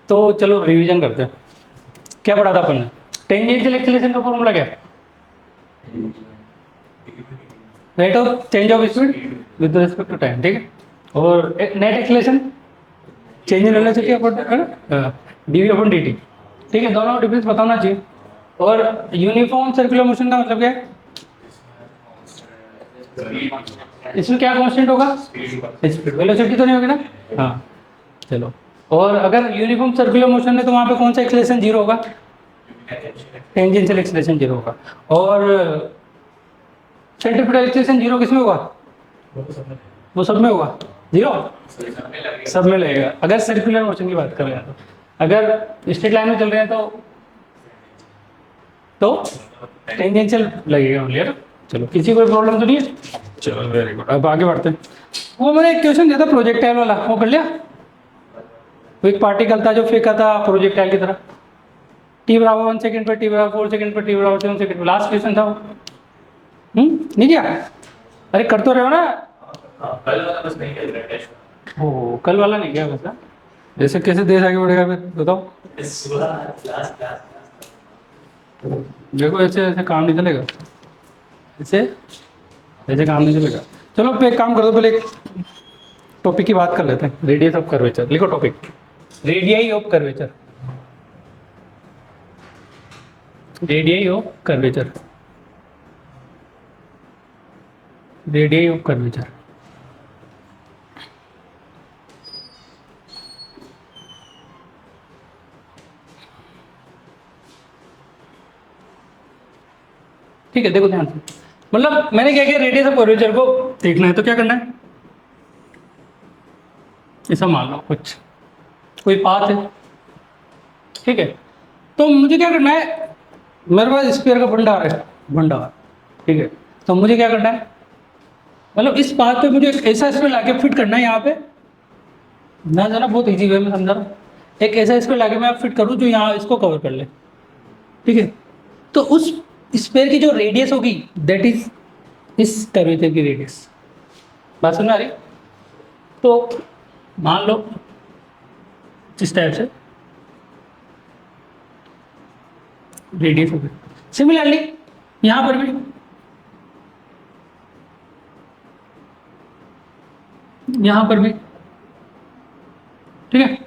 तो चलो रिवीजन करते हैं। क्या पढ़ा था अपन ने? टेंजेंशियल एक्सीलरेशन का फॉर्मूला क्या है? Rate of change of speed with respect to time, ठीक है। और net acceleration change in velocity upon dv upon dt, ठीक है। दोनों डिफरेंस बताना चाहिए। और यूनिफॉर्म सर्कुलर मोशन का मतलब क्या है? इसमें क्या कांस्टेंट होगा? स्पीड, वेलोसिटी तो नहीं होगी ना? हाँ, चलो। और अगर यूनिफॉर्म सर्कुलर मोशन है तो वहाँ पे कौन सा एक्सीलरेशन जीरो होगा? टेंजेंशियल एक्सीलरेशन जीरो होगा। और सेंट्रीपिटल एक्सीलरेशन जीरो किसमें होगा? वो सब में होगा जीरो, सब में लगेगा अगर सर्कुलर मोशन की बात कर रहे हैं तो। अगर स्ट्रेट लाइन में चल रहे हैं तो टेंजेंशियल लगेगा ओनली, है ना। चलो, किसी कोई प्रॉब्लम तो नहीं है? चलो वेरी गुड, अब आगे बढ़ते हैं। वो मैंने एक क्वेश्चन दिया था प्रोजेक्टाइल वाला, वो कर लिया? वो एक पार्टिकल था जो फेंका था प्रोजेक्टाइल की तरह, टी बराबर 1 सेकंड पर, टी बराबर 4 सेकंड पर, टी बराबर 7 सेकंड पर। लास्ट क्वेश्चन था वो। नहीं किया? अरे कर तो रहे हो ना। कल वाला बस नहीं खेल रहा है। ओ, कल वाला नहीं किया वैसा? जैसे कैसे देश आगे बढ़ेगा फिर बताओ। देखो, ऐसे ऐसे काम नहीं चलेगा, ऐसे ऐसे काम नहीं चलेगा। चलो पे एक काम कर दो, पहले एक टॉपिक की बात कर लेते हैं। रेडियस ऑफ कर्वेचर लिखो, topic radii of curvature, radii of curvature, radii of curvature. ठीक है, देखो ध्यान से। मतलब मैंने क्या किया, रेडियस ऑफ कर्वेचर को देखना है तो क्या करना है, ऐसा मान लो कुछ कोई पाथ है, ठीक है। तो मुझे क्या करना है, मेरे पास स्फीयर का भंडार है, भंडार, ठीक है। तो मुझे क्या करना है, मतलब इस पाथ पे मुझे एक ऐसा स्फीयर लाके फिट करना है यहाँ पे ना, जरा बहुत इजी वे में समझा रहा हूँ। एक ऐसा स्फीयर लाके मैं फिट करूँ जो यहाँ इसको कवर कर ले, ठीक है। तो उस स्फीयर की जो रेडियस होगी दैट इज इस कर्वेचर की रेडियस। बात समझ में आ रही? तो मान लो इस टाइप से रेडियस होगी। सिमिलरली यहां पर भी, यहां पर भी, ठीक है।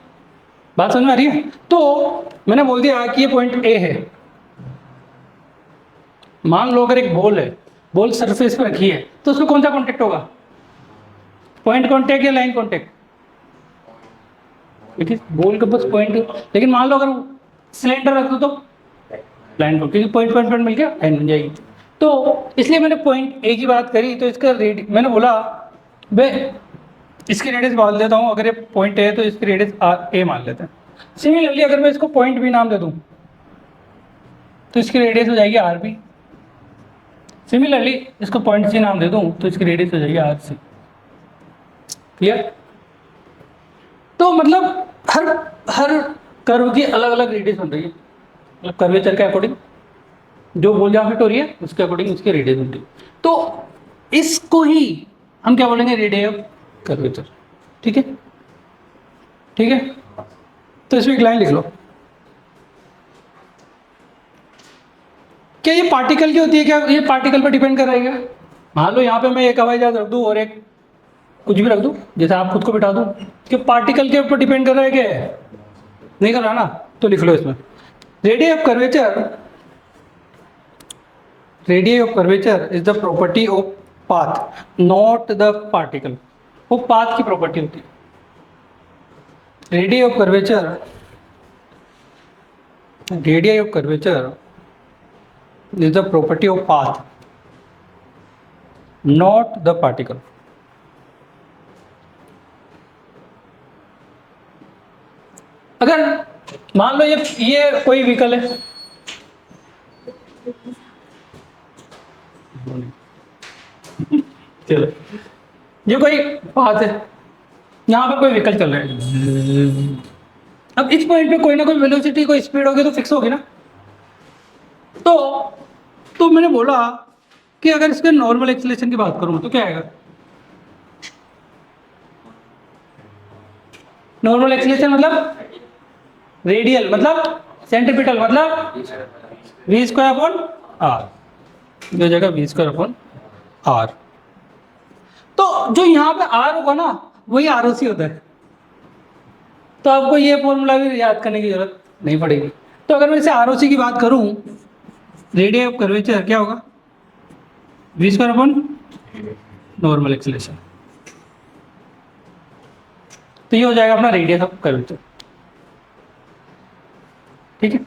बात समझ में आ रही है? तो मैंने बोल दिया कि ये पॉइंट ए है। मान लो अगर एक बॉल है, बॉल सरफेस पर रखी है तो उसमें कौन सा कॉन्टेक्ट होगा? पॉइंट कॉन्टेक्ट या लाइन कॉन्टेक्ट? देखिए बॉल के पास पॉइंट, लेकिन मान लो अगर सिलेंडर रख दो तो लाइन को, क्योंकि पॉइंट पॉइंट पॉइंट मिलकर लाइन बन जाएगी। तो इसलिए मैंने पॉइंट ए की बात करी, तो इसका मैंने बोला बे इसकी रेडियस मान लेता हूँ, अगर ये पॉइंट ए है तो इसकी रेडियस ए मान लेते हैं। सिमिलरली अगर मैं इसको पॉइंट बी नाम दे दूँ तो इसकी रेडियस हो जाएगी आर बी। सिमिलरली इसको पॉइंट सी नाम दे दूँ तो इसकी रेडियस हो जाएगी आर सी। क्लियर? तो मतलब हर हर कर्व की अलग अलग रेडियस बन रही है, मतलब कर्वेचर के अकॉर्डिंग जो बॉल जहाँ फिट हो रही है उसके अकॉर्डिंग इसकी रेडियस बनती है। तो इसको ही हम क्या बोलेंगे, रेडियस ऑफ कर्वेचर, ठीक है। ठीक है, तो इसमें एक लाइन लिख लो। क्या ये पार्टिकल की होती है? क्या ये पार्टिकल पर डिपेंड कर रहा है क्या? मान लो यहाँ पे मैं एक हवाई जहाज रख दूँ और एक कुछ भी रख दूँ, जैसे आप खुद को बिठा दूँ, कि पार्टिकल के ऊपर डिपेंड कर रहा है क्या? नहीं कर रहा ना। तो लिख लो इसमें radius of curvature, radius of curvature is the property of path not the particle. वो पाथ की प्रॉपर्टी होती है। Radius of curvature, radius of curvature is the property of path not the particle. अगर मान लो ये कोई व्हीकल है, चलो ये कोई पाथ है, यहाँ पर कोई व्हीकल चल रहा है। अब इस पॉइंट पे कोई ना कोई वेलोसिटी, कोई स्पीड होगी तो फिक्स होगी ना। तो मैंने बोला कि अगर इसके नॉर्मल एक्सीलरेशन की बात करूं तो क्या आएगा? नॉर्मल एक्सीलरेशन मतलब रेडियल मतलब सेंट्रीपिटल मतलब वी स्क्वायर अपॉन आर, जो जगह वी स्क्वायर अपॉन आर। तो जो यहाँ पे आर होगा ना वही आर ओ सी होता है, तो आपको ये फॉर्मूला भी याद करने की जरूरत नहीं पड़ेगी। तो अगर मैं इसे आर ओ सी की बात करूँ, रेडियस ऑफ कर्वेचर क्या होगा, v square upon normal acceleration. तो ये हो जाएगा अपना रेडियस ऑफ कर्वेचर, ठीक है।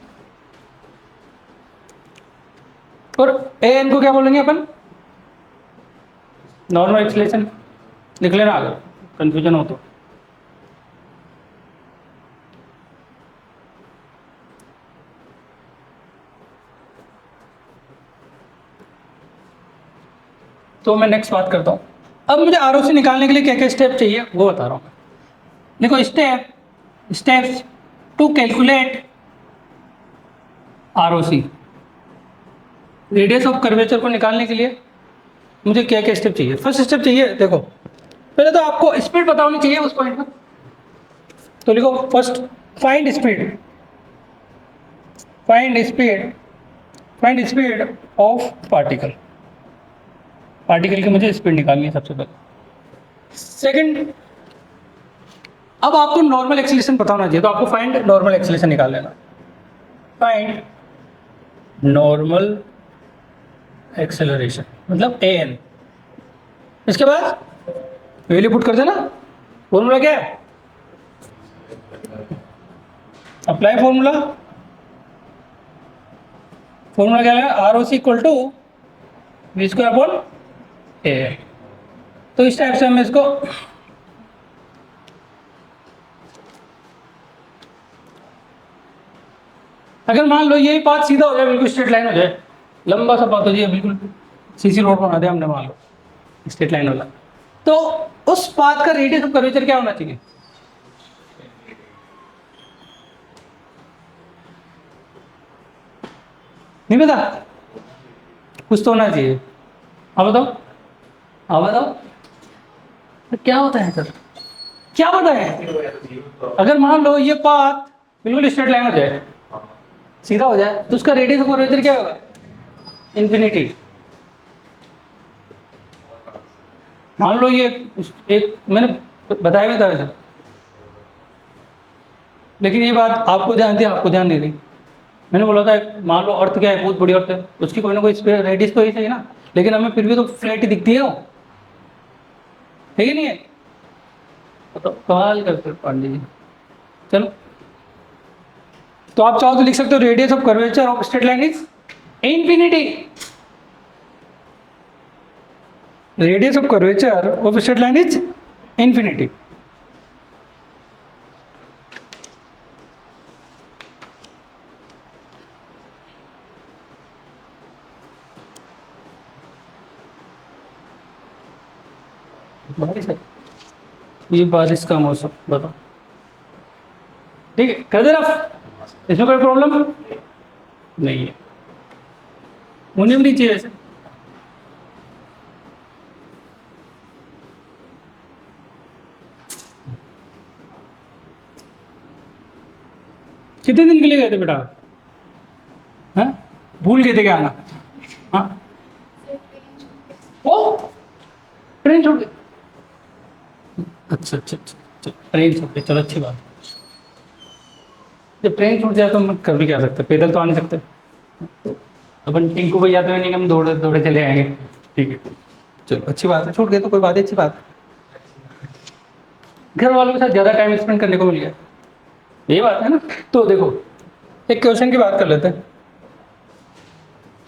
और ए एन को क्या बोलेंगे अपन, नॉर्मल एक्सेलरेशन। लिख लेना अगर कंफ्यूजन हो तो। तो मैं नेक्स्ट बात करता हूँ। अब मुझे आर ओ सी निकालने के लिए क्या क्या स्टेप चाहिए वो बता रहा हूँ। देखो steps to calculate R O C, radius of curvature को निकालने के लिए मुझे क्या क्या स्टेप चाहिए। फर्स्ट स्टेप चाहिए, देखो पहले तो आपको स्पीड पता होनी चाहिए उस पॉइंट पर। तो लिखो first find speed, find speed of particle. Particle की मुझे स्पीड निकालनी है सबसे पहले। सेकंड, अब आपको नॉर्मल एक्सेलरेशन पता होना चाहिए, तो आपको फाइंड नॉर्मल एक्सेलरेशन निकाल लेना। फाइंड नॉर्मल एक्सेलरेशन मतलब ए एन। इसके बाद वैल्यू पुट कर देना। फॉर्मूला क्या है, अप्लाई फॉर्मूला। फॉर्मूला क्या है, R O C equal to v square upon A N. तो इस टाइप से हम इसको अगर मान लो ये पाथ सीधा हो जाए, बिल्कुल स्ट्रेट लाइन हो जाए, लंबा सा पाथ हो जाए, बिल्कुल सीसी रोड बना दिया हमने, मान लो स्ट्रेट लाइन वाला, तो उस पाथ का रेडियस ऑफ कर्वेचर क्या होना चाहिए, नहीं पता, कुछ तो होना चाहिए। हाँ बताओ, हाँ बताओ, तो क्या होता है सर, क्या पता है। अगर मान लो ये पाथ बिल्कुल स्ट्रेट लाइन हो जाए, सीधा हो जाए, तो उसका रेडियस ऑफ कर्वेचर क्या होगा, इन्फिनिटी। मान लो ये एक मैंने बताया भी था वैसे, लेकिन ये बात आपको ध्यान दी, आपको ध्यान नहीं रही। मैंने बोला था मान लो अर्थ क्या है, बहुत बड़ी अर्थ है, उसकी कोई ना कोई रेडियस तो ही सही ना, लेकिन हमें फिर भी तो फ्लैट ही दिखती है वो, है कि नहीं है। तो कमाल करते पांडे जी। चलो, तो आप चाहो तो लिख सकते हो radius of curvature of straight line is infinity. Radius of curvature of straight line is infinity. बारिश है, ये बारिश का मौसम, बताओ ठीक है, कर दे रफ, इसमें कोई प्रॉब्लम नहीं है, होनी भी नहीं चाहिए ऐसे। कितने दिन के लिए गए थे बेटा, हाँ भूल गए थे क्या आना, हाँ ओ ट्रेन छूट गई, अच्छा अच्छा अच्छा, ट्रेन छूट गई, चलो अच्छी बात। जब ट्रेन छूट जाए तो हम कर भी क्या सकते, पैदल तो आ नहीं सकते, अपन टिंकू भैया तो नहीं, हम दौड़े दौड़े चले आएंगे, ठीक है चलो अच्छी बात है, छूट गए तो कोई बात है, अच्छी बात। घर वालों के साथ ज़्यादा टाइम स्पेंड करने को मिल गया, ये बात है ना। तो देखो एक क्वेश्चन की बात कर लेते हैं,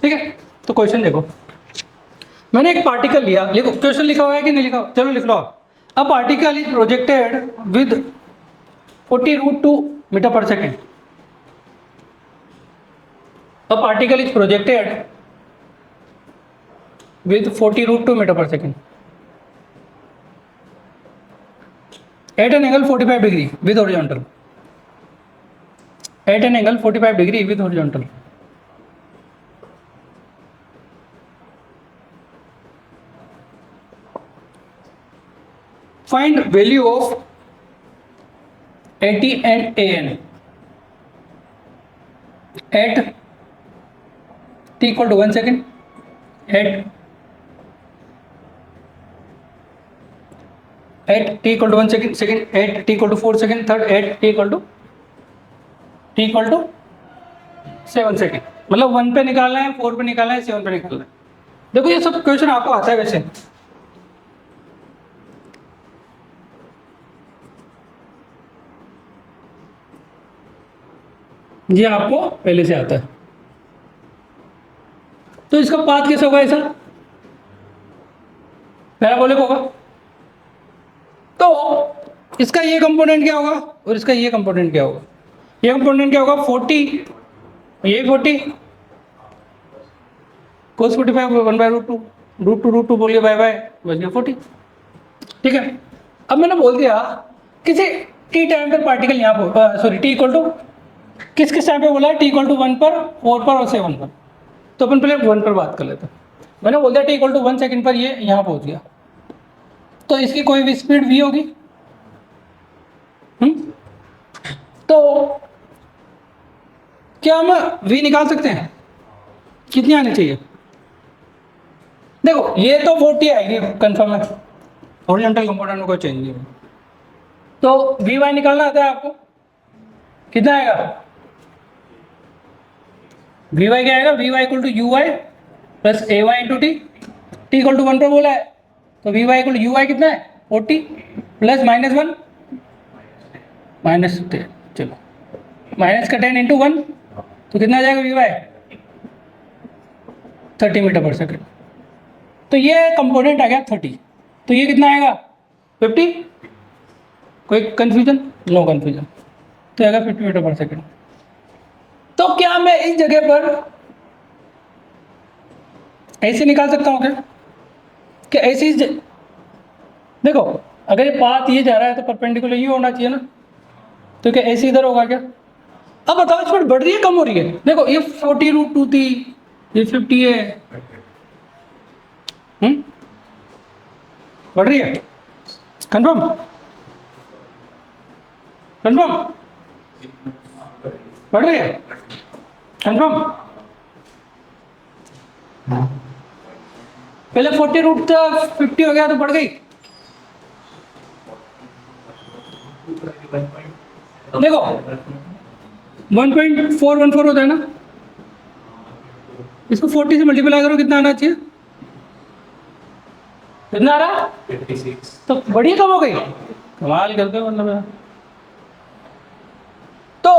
ठीक है। तो क्वेश्चन देखो, मैंने एक पार्टिकल लिया, लिखो क्वेश्चन लिखा हुआ है कि नहीं लिखा, चलो लिख लो आप। A particle is projected with 40√2 metre per second. A particle is projected with 40√2 metre per second at an angle 45 degree with horizontal, at an angle 45 degree with horizontal. Find value of AT and AN. At t equal to 1 second, at t equal to 1 second, second at t equal to 4 second, third at t equal to 7 second. मतलब 1 पे निकालना है, 4 पे निकालना है, 7 पे निकालना है। देखो ये सब क्वेश्चन आपको आता है वैसे, ये आपको पहले से आता है। तो इसका पाथ कैसे होगा ऐसा, पैराबोलिक होगा। तो इसका ये कंपोनेंट क्या होगा और इसका ये कंपोनेंट क्या होगा, ये कंपोनेंट क्या होगा 40, ये 40 cos 45 1 बाय रूट टू बोलिए बाय बाय बच गया 40। ठीक है, अब मैंने बोल दिया किसी टी टाइम पर पार्टिकल यहाँ पर, सॉरी टी इक्वल टू किस किस टाइम पे बोला है, टी इक्वल टू 1 पर, 4 पर और 7 पर। तो अपन पहले 1 पर बात कर लेते हैं। मैंने बोल दिया टी इक्वल टू 1 सेकेंड पर ये यहाँ पहुँच गया, तो इसकी कोई भी स्पीड v होगी। तो क्या हम v निकाल सकते हैं, कितनी आनी चाहिए। देखो ये तो 40 आएगी कंफर्म है, हॉरिजॉन्टल कंपोनेंट में कोई चेंज नहीं है। तो वी वाई निकालना आता है आपको, कितना आएगा, वी वाई क्या आएगा, v y equal to u y plus a y into t, t equal to 1 पर बोला है तो v y equal to u y कितना है 40 प्लस -1 -10, चलो माइनस का 10 इंटू 1 तो कितना आ जाएगा we Y 30 metre per second. तो ये कंपोनेंट आ गया 30, तो ये कितना आएगा 50, कोई कंफ्यूजन, नो कंफ्यूजन, तो आएगा 50 मीटर पर सेकेंड। तो क्या मैं इस जगह पर ऐसे निकाल सकता हूँ क्या ऐसे देखो अगर ये पाथ ये जा रहा है तो परपेंडिकुलर ये होना चाहिए ना, तो क्या ऐसे इधर होगा क्या। अब बताओ स्पीड बढ़ रही है कम हो रही है, देखो ये 40√2 थी, ये 50 है, बढ़ रही है, कंफर्म कंफर्म बढ़ रही है, कंफर्म। पहले 40√50 हो गया तो बढ़ गई, देखो 1.414 होता है ना, इसको 40 से मल्टीप्लाई करो कितना आना चाहिए, कितना आ रहा 56। तो बढ़िया कम हो गई, कमाल करते हो मतलब। तो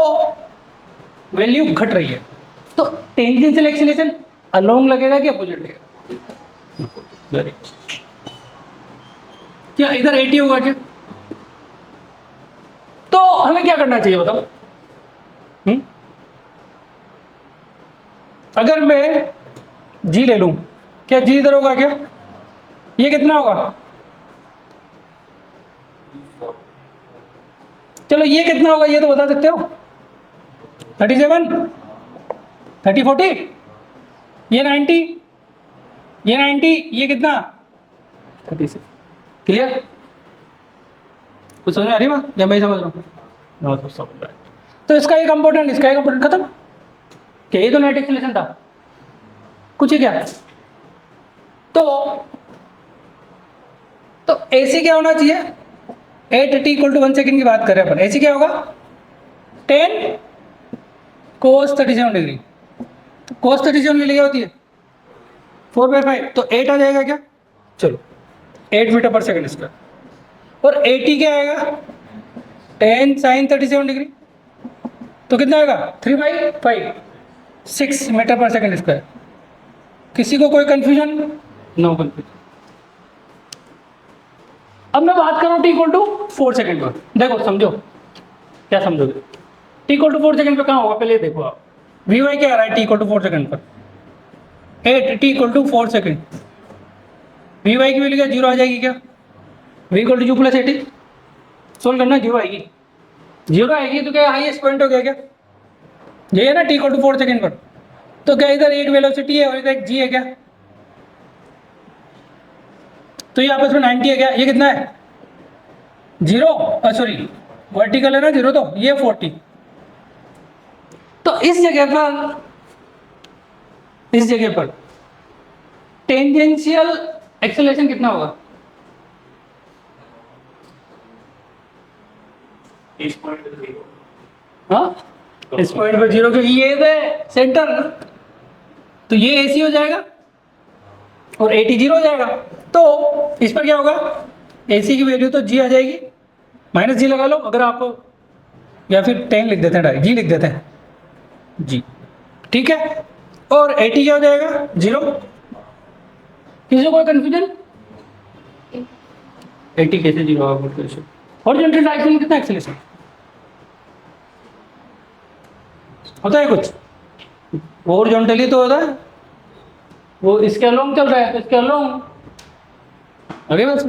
वैल्यू घट रही है, तो टेंजेंशियल एक्सीलरेशन अलोंग लगेगा कि अपोजिट लगेगा, वेरी क्या इधर 80 होगा क्या। तो हमें क्या करना चाहिए बताओ, अगर मैं जी ले लूं, क्या जी इधर होगा क्या, ये कितना होगा, चलो ये कितना होगा ये तो बता सकते हो, 37 30 40, ये 90, ये 90, ये कितना 36, क्लियर, कुछ समझ में आ रही बात या मैं समझ रहा हूँ, तो समझ रहा है। तो इसका ये कंपोनेंट इसका ये कंपोनेंट खत्म, क्या ये तो नेट एक्सीलरेशन था कुछ ही क्या। तो AC क्या होना चाहिए, 8t इक्वल टू 1 सेकेंड की बात कर रहे हैं अपन, AC क्या होगा 10 cos 37 डिग्री, तो cos 37 की क्या होती है 4/5, तो 8 आ जाएगा क्या, चलो 8 मीटर पर सेकेंड इसका, और 80 क्या आएगा 10 sin 37 डिग्री, तो कितना आएगा 3/5 6 मीटर पर सेकेंड स्क्वायर। किसी को कोई कंफ्यूजन, नो कंफ्यूजन। अब मैं बात कर रहा हूँ टी इक्वल टू 4 सेकेंड पर, देखो समझो क्या समझोगे, टी इक्वल टू 4 सेकेंड पर कहाँ होगा पहले देखो आप, वी वाई क्या आ रहा है टी इक्वल टू 4 सेकेंड पर 8 t equal to 4 second, v y की वैल्यू क्या 0 आ जाएगी क्या, v equal to u plus 80 solve करना 0 आएगी, 0 आएगी तो क्या हाईएस्ट पॉइंट हो गया क्या, ये है ना टी इक्वल टू 4 सेकेंड पर, तो क्या इधर एक वेलोसिटी है और इधर एक जी है क्या, तो ये आपस में 90 है क्या, ये कितना है 0, सॉरी वर्टिकल है ना 0, तो ये 40, तो इस जगह पर टेंजेंशियल एक्सेलरेशन कितना होगा? इस पॉइंट पे 0। हाँ, इस पॉइंट पर 0, क्योंकि ये है सेंटर, तो ये AC हो जाएगा और AT 0 हो जाएगा। तो इस पर क्या होगा? AC की वैल्यू तो G आ जाएगी, -G लगा लो अगर आप, या फिर 10 लिख देते हैं, डायरेक्ट G लिख देते हैं, G, ठीक है। और AT क्या हो जाएगा? 0। किसी को कोई कंफ्यूजन? AT कैसे 0 होगा? हॉरिजॉन्टल डायरेक्शन में कितना एक्सेलरेशन होता है? कुछ हॉरिजॉन्टली तो होता है, वो इसके अलोंग चल रहा है तो इसके अलोंग आगे बस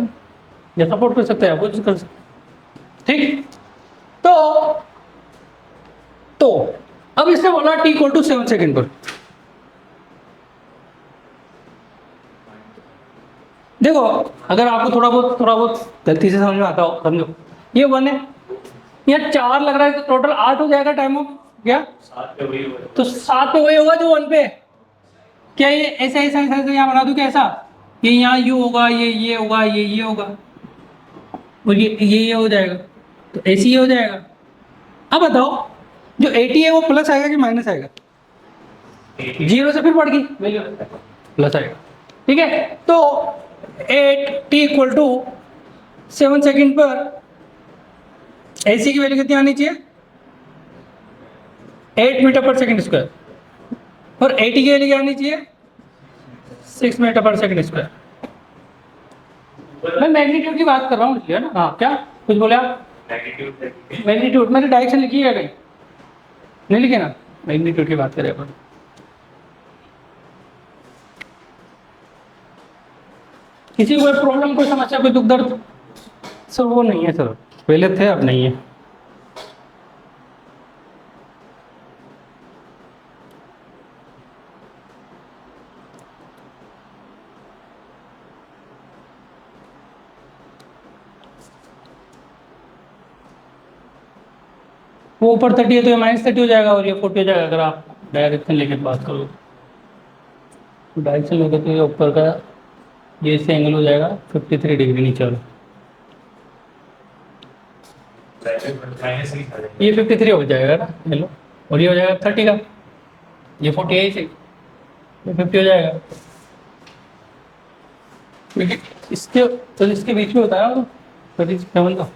या सपोर्ट कर सकते हैं, आप कुछ कर सकते हैं, ठीक। तो अब इसने बोला T = 7 सेकेंड पर। देखो, अगर आपको थोड़ा बहुत गलती से समझ में आता हो, समझो ये 1 है, यहाँ 4 लग रहा है, तो टोटल 8 हो जाएगा टाइम ऑफ क्या? 7 पे वही होगा। तो 7 पे वही होगा जो 1 पे। क्या ये ऐसा यहाँ बना दूं? क्या ऐसा? ये यहाँ U होगा, ये होगा, ये होगा, और ये हो जाएगा, तो AC ये हो जाएगा। अब बताओ, जो AT है वो प्लस आएगा कि माइनस आएगा? 0 से फिर बढ़ गई वैल्यू, प्लस आएगा, ठीक है। तो 8T = 7 सेकेंड पर AC की वैल्यू कितनी आनी चाहिए? 8 मीटर पर सेकेंड स्क्वायर, और AT की वैल्यू क्या आनी चाहिए? 6 मीटर पर सेकेंड स्क्वायर। मैं मैग्नीट्यूड की बात कर रहा हूँ, इसलिए ना। हाँ, क्या कुछ बोले आप? मैग्नीट्यूड मैंने डायरेक्शन लिखी है कहीं? नहीं लिखे ना, मैग्नीट्यूड की बात करें अपन। किसी को कोई प्रॉब्लम, कोई समस्या, कोई दुख दर्द? सर वो नहीं है सर, पहले थे अब नहीं है। वो ऊपर 30 है तो ये -30 हो जाएगा, और ये 40 हो जाएगा अगर आप डायरेक्शन लेके बात करो। तो डायरेक्शन लेके तो ये ऊपर का ये इससे एंगल हो जाएगा 53 डिग्री नीचे वाला, ये 53 हो जाएगा ना, हेलो, और ये हो जाएगा 30 का, ये 48 है, ये 50 हो जाएगा, क्योंकि इसके बीच में होता है ना, 37 का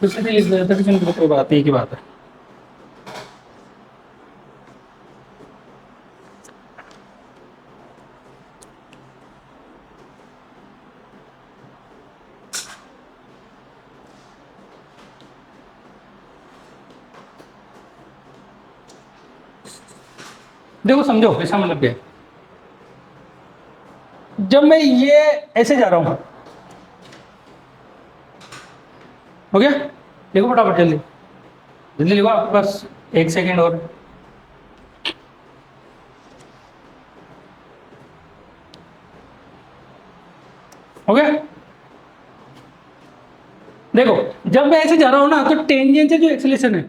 37 की कोई बात, एक ही बात है। देखो समझो, ऐसा मतलब क्या है, जब मैं ये ऐसे जा रहा हूं, हो गया, देखो फटाफट जल्दी जल्दी लिखो, आपके पास 1 सेकेंड और। हो गया? देखो, जब मैं ऐसे जा रहा हूं ना, तो टेंजेंशियल जो एक्सेलरेशन है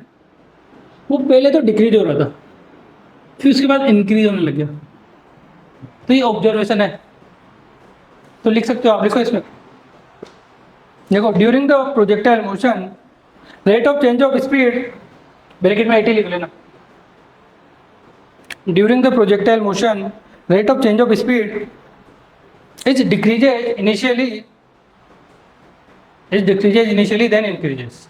वो पहले तो डिक्रीज हो रहा था, फिर उसके बाद इंक्रीज होने लग गया। तो ये ऑब्जर्वेशन है, तो लिख सकते हो आप, लिखो इसमें। देखो, during the projectile motion rate of change of speed, bracket में 80 लिख लेना। During the projectile motion rate of change of speed is decreases initially then increases.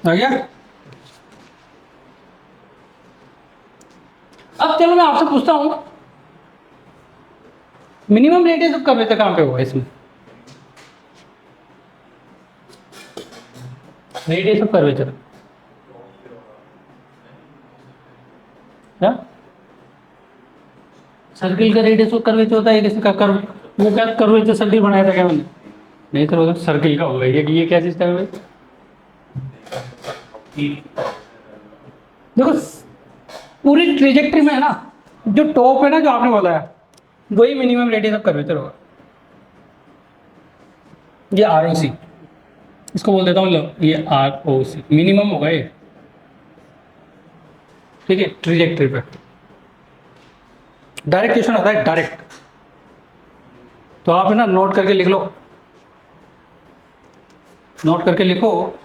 आ गया? अब चलो मैं आपसे पूछता हूं, मिनिमम रेडियस ऑफ कर्वेचर कहां पे होगा इसमें? रेडियस ऑफ कर्वेचर क्या? सर्किल का रेडियस ऑफ कर्वेचर होता है, किसी का कर्व, वो क्या कर्वेचर सर्किल बनाया था क्या मैंने? नहीं सर, वो सर्किल का होगा। ये क्या सिस्टम है भाई? देखो पूरी ट्रेजेक्ट्री में है ना, जो टॉप है ना जो आपने बताया वही मिनिमम रेडियस ऑफ कर्वेचर होगा। ये आर ओ सी, इसको बोल देता हूँ लो, ये आर ओ सी मिनिमम होगा ये, ठीक है, ट्रेजेक्ट्री पे। डायरेक्ट क्वेश्चन आता है डायरेक्ट, तो आप है ना नोट करके लिख लो, नोट करके लिखो,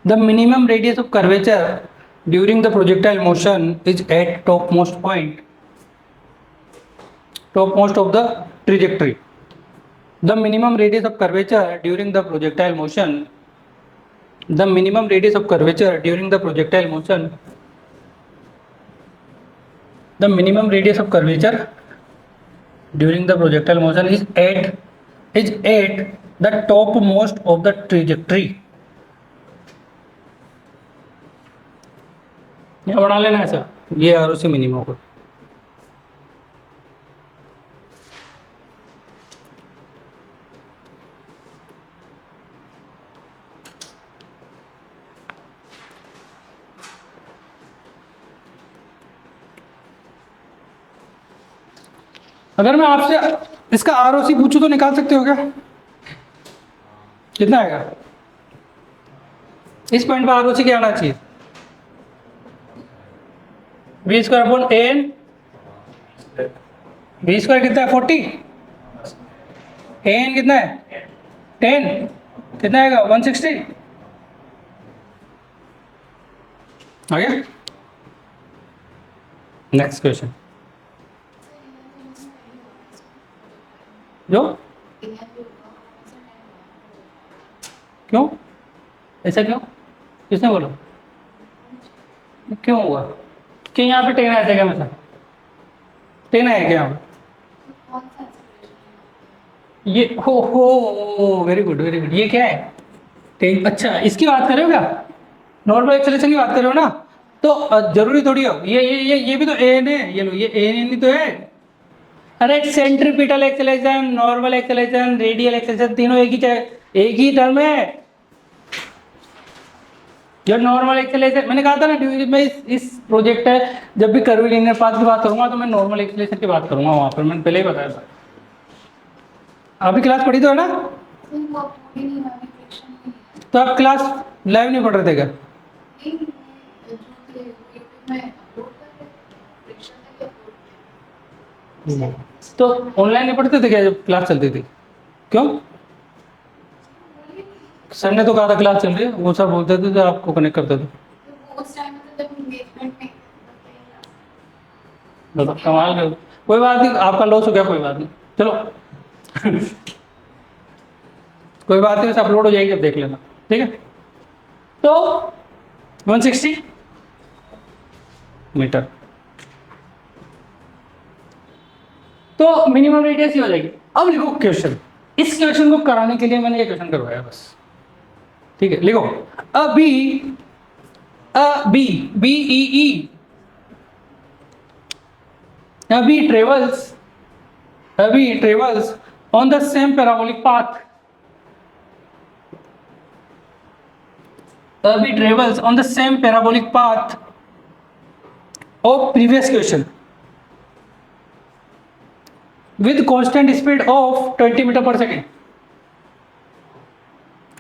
the minimum radius of curvature during the projectile motion is eight top most point, top most of the trajectory. The minimum radius of curvature during the projectile motion, the minimum radius of curvature during the projectile motion, the minimum radius of curvature during the projectile motion is at the topmost of the trajectory। ये बना लेना ऐसा, ये are O C minimum होगा। अगर मैं आपसे इसका आर ओ सी पूछूं तो निकाल सकते हो क्या? कितना आएगा इस पॉइंट पर? आर ओ सी क्या आना चाहिए? B square upon A N, B square कितना है 40, ए एन कितना है 10, कितना आएगा 160। आ गया? नेक्स्ट क्वेश्चन, जो क्यों ऐसा क्यों, किसने बोला क्यों हुआ? कि यहाँ पे टेन आया था क्या? मतलब टेन आया क्या यहाँ पे? ये हो वेरी गुड वेरी गुड, ये क्या है टेन? अच्छा इसकी बात कर रहे हो क्या? नॉर्मल एक्सेलरेशन की बात कर रहे हो ना? तो जरूरी थोड़ी हो, ये भी तो एन है, ये लो ये एन ही तो है। अरे centripetal acceleration, normal acceleration, radial acceleration तीनों एक ही टर्म है। जो नॉर्मल एक्सेलरेशन मैंने कहा था ना, मैं इस प्रोजेक्ट है जब भी कर्वीलिनियर पाथ की बात करूंगा तो मैं नॉर्मल एक्सेलरेशन की बात करूंगा, वहां पर मैंने पहले ही बताया था। अभी क्लास पढ़ी तो है ना? तो आप क्लास लाइव नहीं पढ़ रहे थे क्या? तो ऑनलाइन नहीं पढ़ते थे क्या जब क्लास चलती थी? क्यों? सर ने तो कहा था क्लास चल रही है, वो सर बोलते थे तो आपको कनेक्ट करते थे। मतलब कमाल कर, कोई बात नहीं, आपका लॉस हो गया, कोई बात नहीं, चलो कोई बात नहीं, अपलोड हो जाएगी, अब देख लेना, ठीक है। तो 160 मीटर, तो मिनिमम रेडियस ही हो जाएगी। अब लिखो क्वेश्चन, इस क्वेश्चन को कराने के लिए मैंने ये क्वेश्चन करवाया बस, ठीक है। लिखो A B B E E B travels on the same parabolic path, B travels on the same parabolic path of previous question with constant speed of 20 meter per second,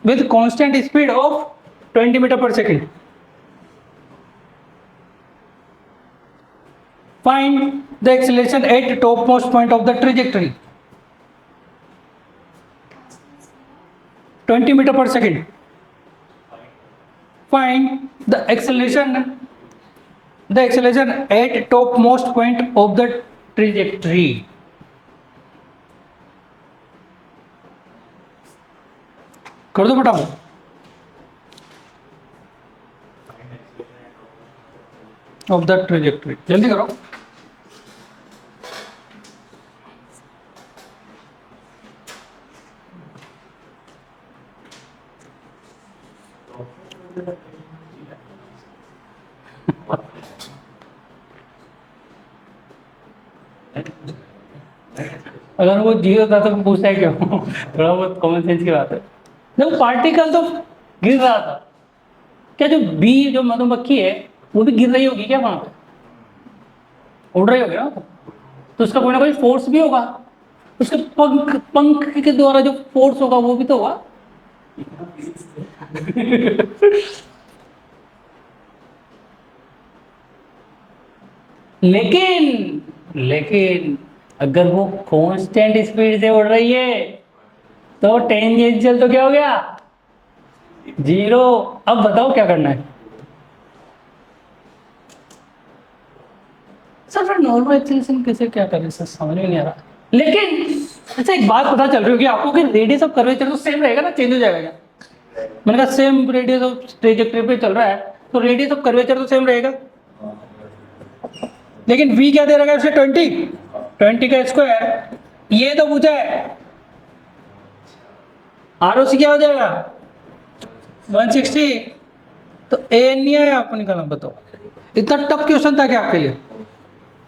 with constant speed of 20 meter per second. Find the acceleration at topmost point of the trajectory, 20 meter per second. Find the acceleration at topmost point of the trajectory. कर दो फटाफट। Of the trajectory, जल्दी करो। अगर वो zero था तो पूछता है क्यों? थोड़ा बहुत कॉमन सेंस की बात है। देखो पार्टिकल तो गिर रहा था। क्या जो बी जो मधुमक्खी है वो भी गिर रही होगी क्या वहां पे? उड़ रही होगी ना, तो उसका कोई ना कोई फोर्स भी होगा। उसके पंख पंख के द्वारा जो फोर्स होगा वो भी तो होगा। लेकिन लेकिन अगर वो कांस्टेंट स्पीड से उड़ रही है तो टेंजेंशियल तो क्या हो गया? जीरो। अब बताओ क्या करना है? सर फिर नॉर्मल एक्सेलरेशन कैसे क्या करें सर, समझ में नहीं आ रहा। लेकिन अच्छा एक बात पता चल रही होगी आपको कि रेडियस ऑफ कर्वेचर तो सेम रहेगा ना, चेंज हो जाएगा क्या? मैंने कहा सेम रेडियस ऑफ ट्रेजेक्टरी पे चल रहा है तो रेडियस ऑफ कर्वेचर तो सेम रहेगा। लेकिन v क्या दे रखा है उसे? 20 का स्क्वायर। ये तो पूछा है ROC क्या हो जाएगा? 160। तो an नहीं आया आपको निकालना, बताओ। इतना टफ क्वेश्चन था क्या आपके लिए?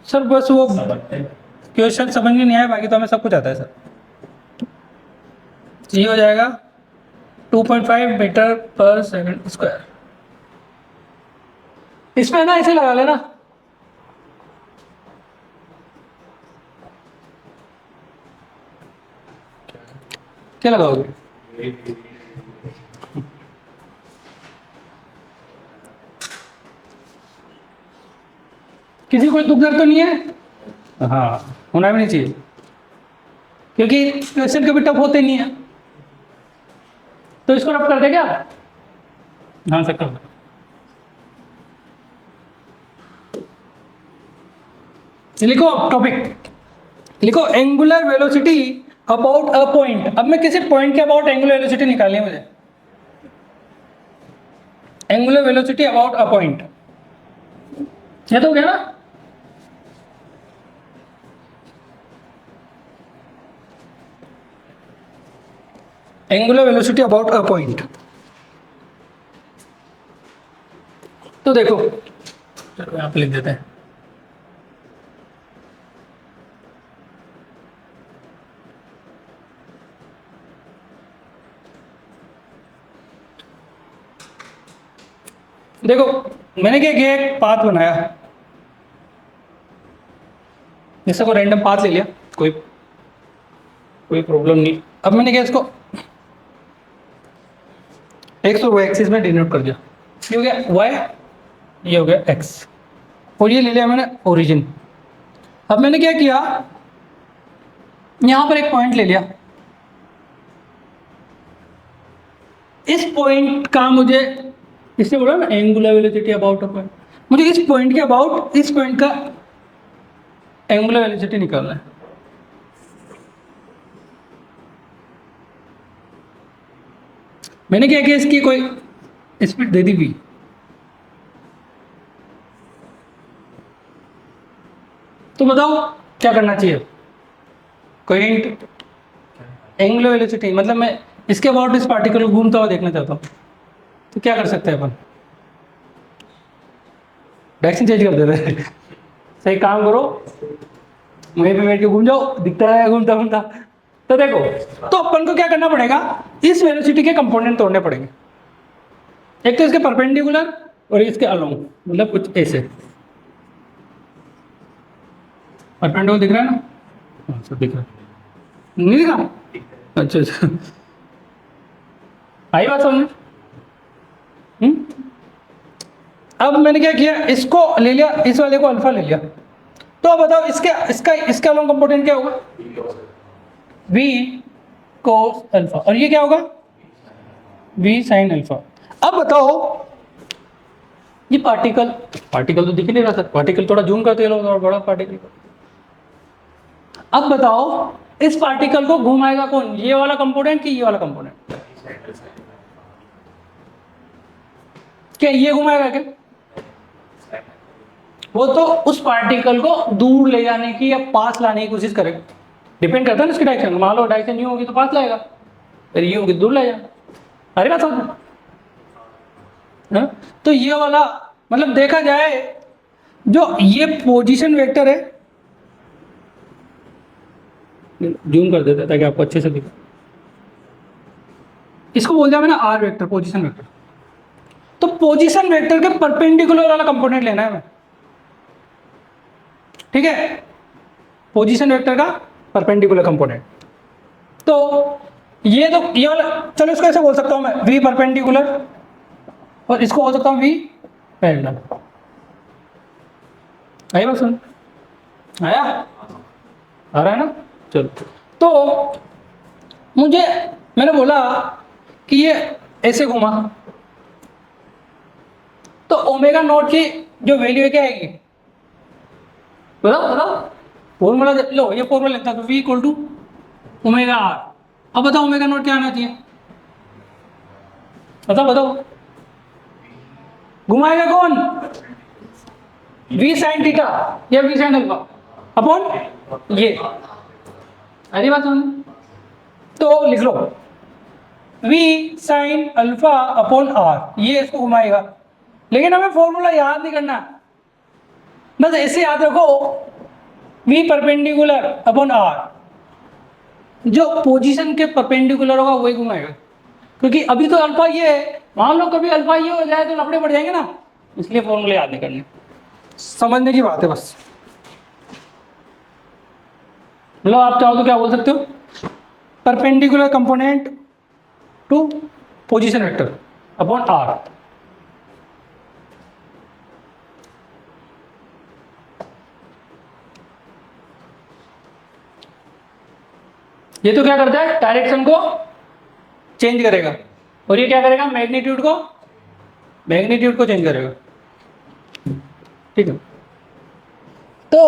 सर बस वो क्वेश्चन समझ में नहीं आया, बाकी तो हमें सब कुछ आता है सर। ये हो जाएगा 2.5 मीटर पर सेकंड स्क्वायर। इसमें ना ऐसे लगा लेना, क्या लगाओगे? किसी को दुख दर्द तो नहीं है? हाँ, होना भी नहीं चाहिए क्योंकि क्वेश्चन कभी टफ होते नहीं है। तो इसको रब कर दे क्या? हाँ सर कर दो। लिखो टॉपिक, लिखो angular velocity about a point. अब मैं किसी पॉइंट के अबाउट एंगुलर वेलोसिटी निकालनी है मुझे। Angular velocity about a point, ये तो हो गया ना। Angular velocity about a point. तो देखो, चलो यहाँ पे लिख देते हैं। देखो मैंने क्या किया, एक पाथ बनाया, जैसे को रैंडम पाथ ले लिया, कोई कोई प्रॉब्लम नहीं। अब मैंने क्या इसको एक्स और वाई एक्सिस में डिनोट कर दिया। ये हो गया वाई, ये हो गया एक्स, और ये ले लिया मैंने ओरिजिन। अब मैंने क्या किया, यहां पर एक पॉइंट ले लिया। इस पॉइंट का मुझे, इसने बोला ना angular velocity about a point, मुझे इस पॉइंट के अबाउट इस पॉइंट का एंगुलर वेलोसिटी निकालना है। मैंने क्या किया, इसकी कोई स्पीड दे दी भी, तो बताओ क्या करना चाहिए? कोई हिंट? एंगुलर वेलोसिटी मतलब मैं इसके अबाउट इस पार्टिकल को घूमता हुआ देखना चाहता हूँ, तो क्या कर सकते हैं अपन? डायरेक्शन चेंज कर देते हैं। सही काम करो, वहीं पे बैठ के घूम जाओ, दिखता है घूमता घूमता। तो देखो, तो अपन को क्या करना पड़ेगा, इस वेलोसिटी के कंपोनेंट तोड़ने पड़ेंगे। एक तो इसके परपेंडिकुलर और इसके अलोंग, मतलब कुछ ऐसे। परपेंडिकुलर दिख रहा है ना? हाँ सब दिख रहा है, नहीं दिख रहा? अच्छा अच्छा, आई बात समझ? अब मैंने क्या किया, इसको ले लिया, इस वाले को अल्फा ले लिया। तो अब बताओ इसके इसका इसका अलोंग कंपोनेंट क्या होगा? v cos अल्फा, और ये क्या होगा? v sin alpha. अब बताओ ये पार्टिकल, पार्टिकल तो दिख ही नहीं रहा सर, पार्टिकल थोड़ा जूम करते लो, थोड़ा बड़ा पार्टिकल। अब बताओ इस पार्टिकल को घुमाएगा कौन, ये वाला कंपोनेंट कि ये वाला कंपोनेंट? क्या ये घुमाएगा क्या? वो तो उस पार्टिकल को दूर ले जाने की या पास लाने की कोशिश करेगा। डिपेंड करता है ना इसकी डायरेक्शन। मान लो डायरेक्शन ये होगी तो पास लाएगा, फिर ये होगी दूर ले जाएगा। अरे बात समझ, तो ये वाला मतलब देखा जाए जो ये पोजीशन वेक्टर है, जूम कर देते ताकि आपको अच्छे से दिखे। इसको बोल दिया मैंने आर वेक्टर, पोजीशन वेक्टर। तो पोजीशन वेक्टर के परपेंडिकुलर वाला कंपोनेंट लेना है हमें, ठीक है, पोजीशन वेक्टर का परपेंडिकुलर कंपोनेंट। तो ये वाला, चलो इसको ऐसे बोल सकता हूं मैं, वी परपेंडिकुलर, और इसको बोल सकता हूं वी पैरेलल। आई बात सुन, आया, आ रहा है ना? चलो, तो मुझे, मैंने बोला कि ये ऐसे घुमा, तो ओमेगा नॉट की जो वैल्यू है क्या आएगी, बताओ बताओ, फॉर्मूला लो, ये फॉर्मूला लिखता तो v equal to omega r. अब बताओ ओमेगा नॉट क्या आना चाहिए, बताओ बताओ, घुमाएगा कौन, v साइन थीटा या v साइन अल्फा अपॉन ये, अरे बात सुन, तो लिख लो v sine alpha upon r, ये इसको घुमाएगा। लेकिन हमें फॉर्मूला याद नहीं करना, बस ऐसे याद रखो, v परपेंडिकुलर अपॉन आर, जो पोजीशन के परपेंडिकुलर होगा वही घुमाएगा, क्योंकि अभी तो अल्फा ये है, मान लो कभी अल्फा ये हो जाए तो लफड़े पड़ जाएंगे ना, इसलिए फॉर्मूले याद नहीं करने, समझने की बात है बस। मतलब आप चाहो तो क्या बोल सकते हो, perpendicular component to position vector upon r. ये तो क्या करता है, डायरेक्शन को चेंज करेगा, और ये क्या करेगा, मैग्नीट्यूड को चेंज करेगा, ठीक है। तो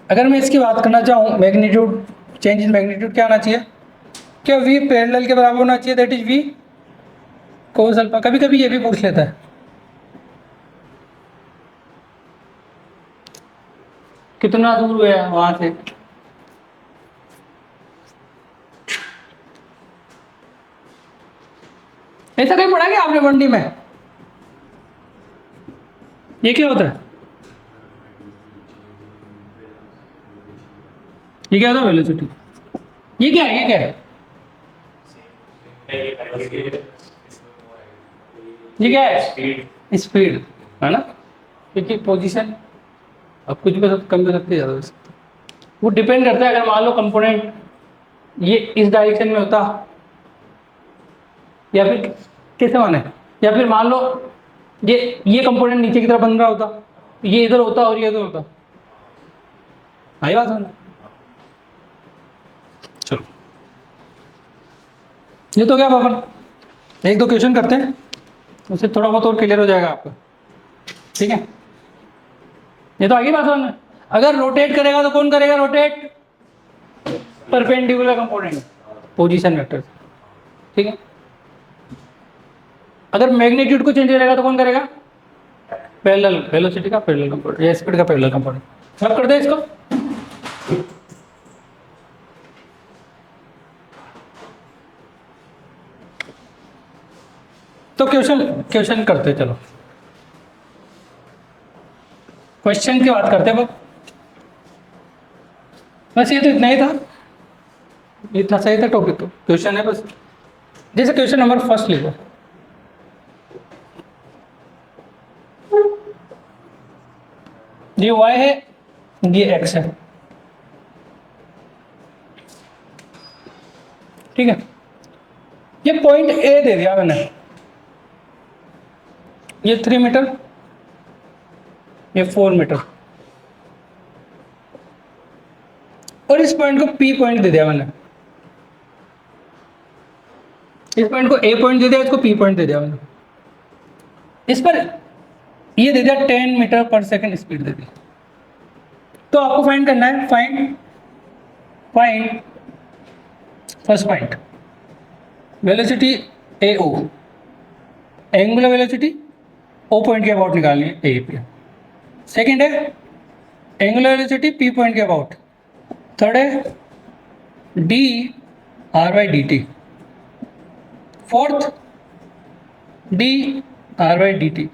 अगर मैं इसकी बात करना चाहूँ, मैग्नीट्यूड, चेंज इन मैग्नीट्यूड क्या आना चाहिए, क्या v पैरेलल के बराबर होना चाहिए, that is v cos alpha. कभी कभी ये भी पूछ लेता है, कितना दूर हुआ है वहां से, ऐसा कहीं पढ़ा क्या आपने मंडी में, ये क्या होता है, ये क्या होता है वेलोसिटी, ये क्या है, ये क्या है, ये क्या है, स्पीड है ना, क्योंकि पोजीशन अब कुछ भी कम कर सकते, ज़्यादा कर सकते, वो डिपेंड करता है। अगर मान लो कंपोनेंट ये इस डायरेक्शन में होता, या फिर कैसे माने, या फिर मान लो ये कंपोनेंट नीचे की तरफ बन रहा होता, ये इधर होता और ये इधर होता, आई बात समझ। चलो, ये तो क्या पापन, एक दो क्वेश्चन करते हैं, उससे थोड़ा बहुत और क्लियर हो जाएगा आपका, ठीक है। ये तो आगे बात समझ। अगर रोटेट करेगा तो कौन करेगा rotate, perpendicular component, position vector, ठीक है। अगर मैग्नीट्यूड को चेंज करेगा तो कौन करेगा, पैरेलल, वेलोसिटी का पैरेलल कंपोनेंट या स्पीड का पैरेलल कंपोनेंट। सब कर दे इसको, तो क्वेश्चन करते हैं, चलो क्वेश्चन की बात करते हैं। बस ये तो इतना ही था, इतना सही था टॉपिक, तो क्वेश्चन है बस। जैसे क्वेश्चन नंबर फर्स्ट लिखो, ये y है, ये x है, ठीक है। ये पॉइंट A दे दिया मैंने, ये 3 मीटर, ये 4 मीटर, और इस पॉइंट को P पॉइंट दे दिया मैंने, इस पॉइंट को A पॉइंट दे दिया, इसको P पॉइंट दे दिया मैंने। इस पर ये दे दिया 10 मीटर पर सेकंड स्पीड दे दी। तो आपको फाइंड करना है, find first point velocity AO, angular velocity O point के अबाउट निकालनी है, A पे। सेकंड है एंगुलर वेलोसिटी P पॉइंट के अबाउट। थर्ड है dr/dt। Fourth dr/dt।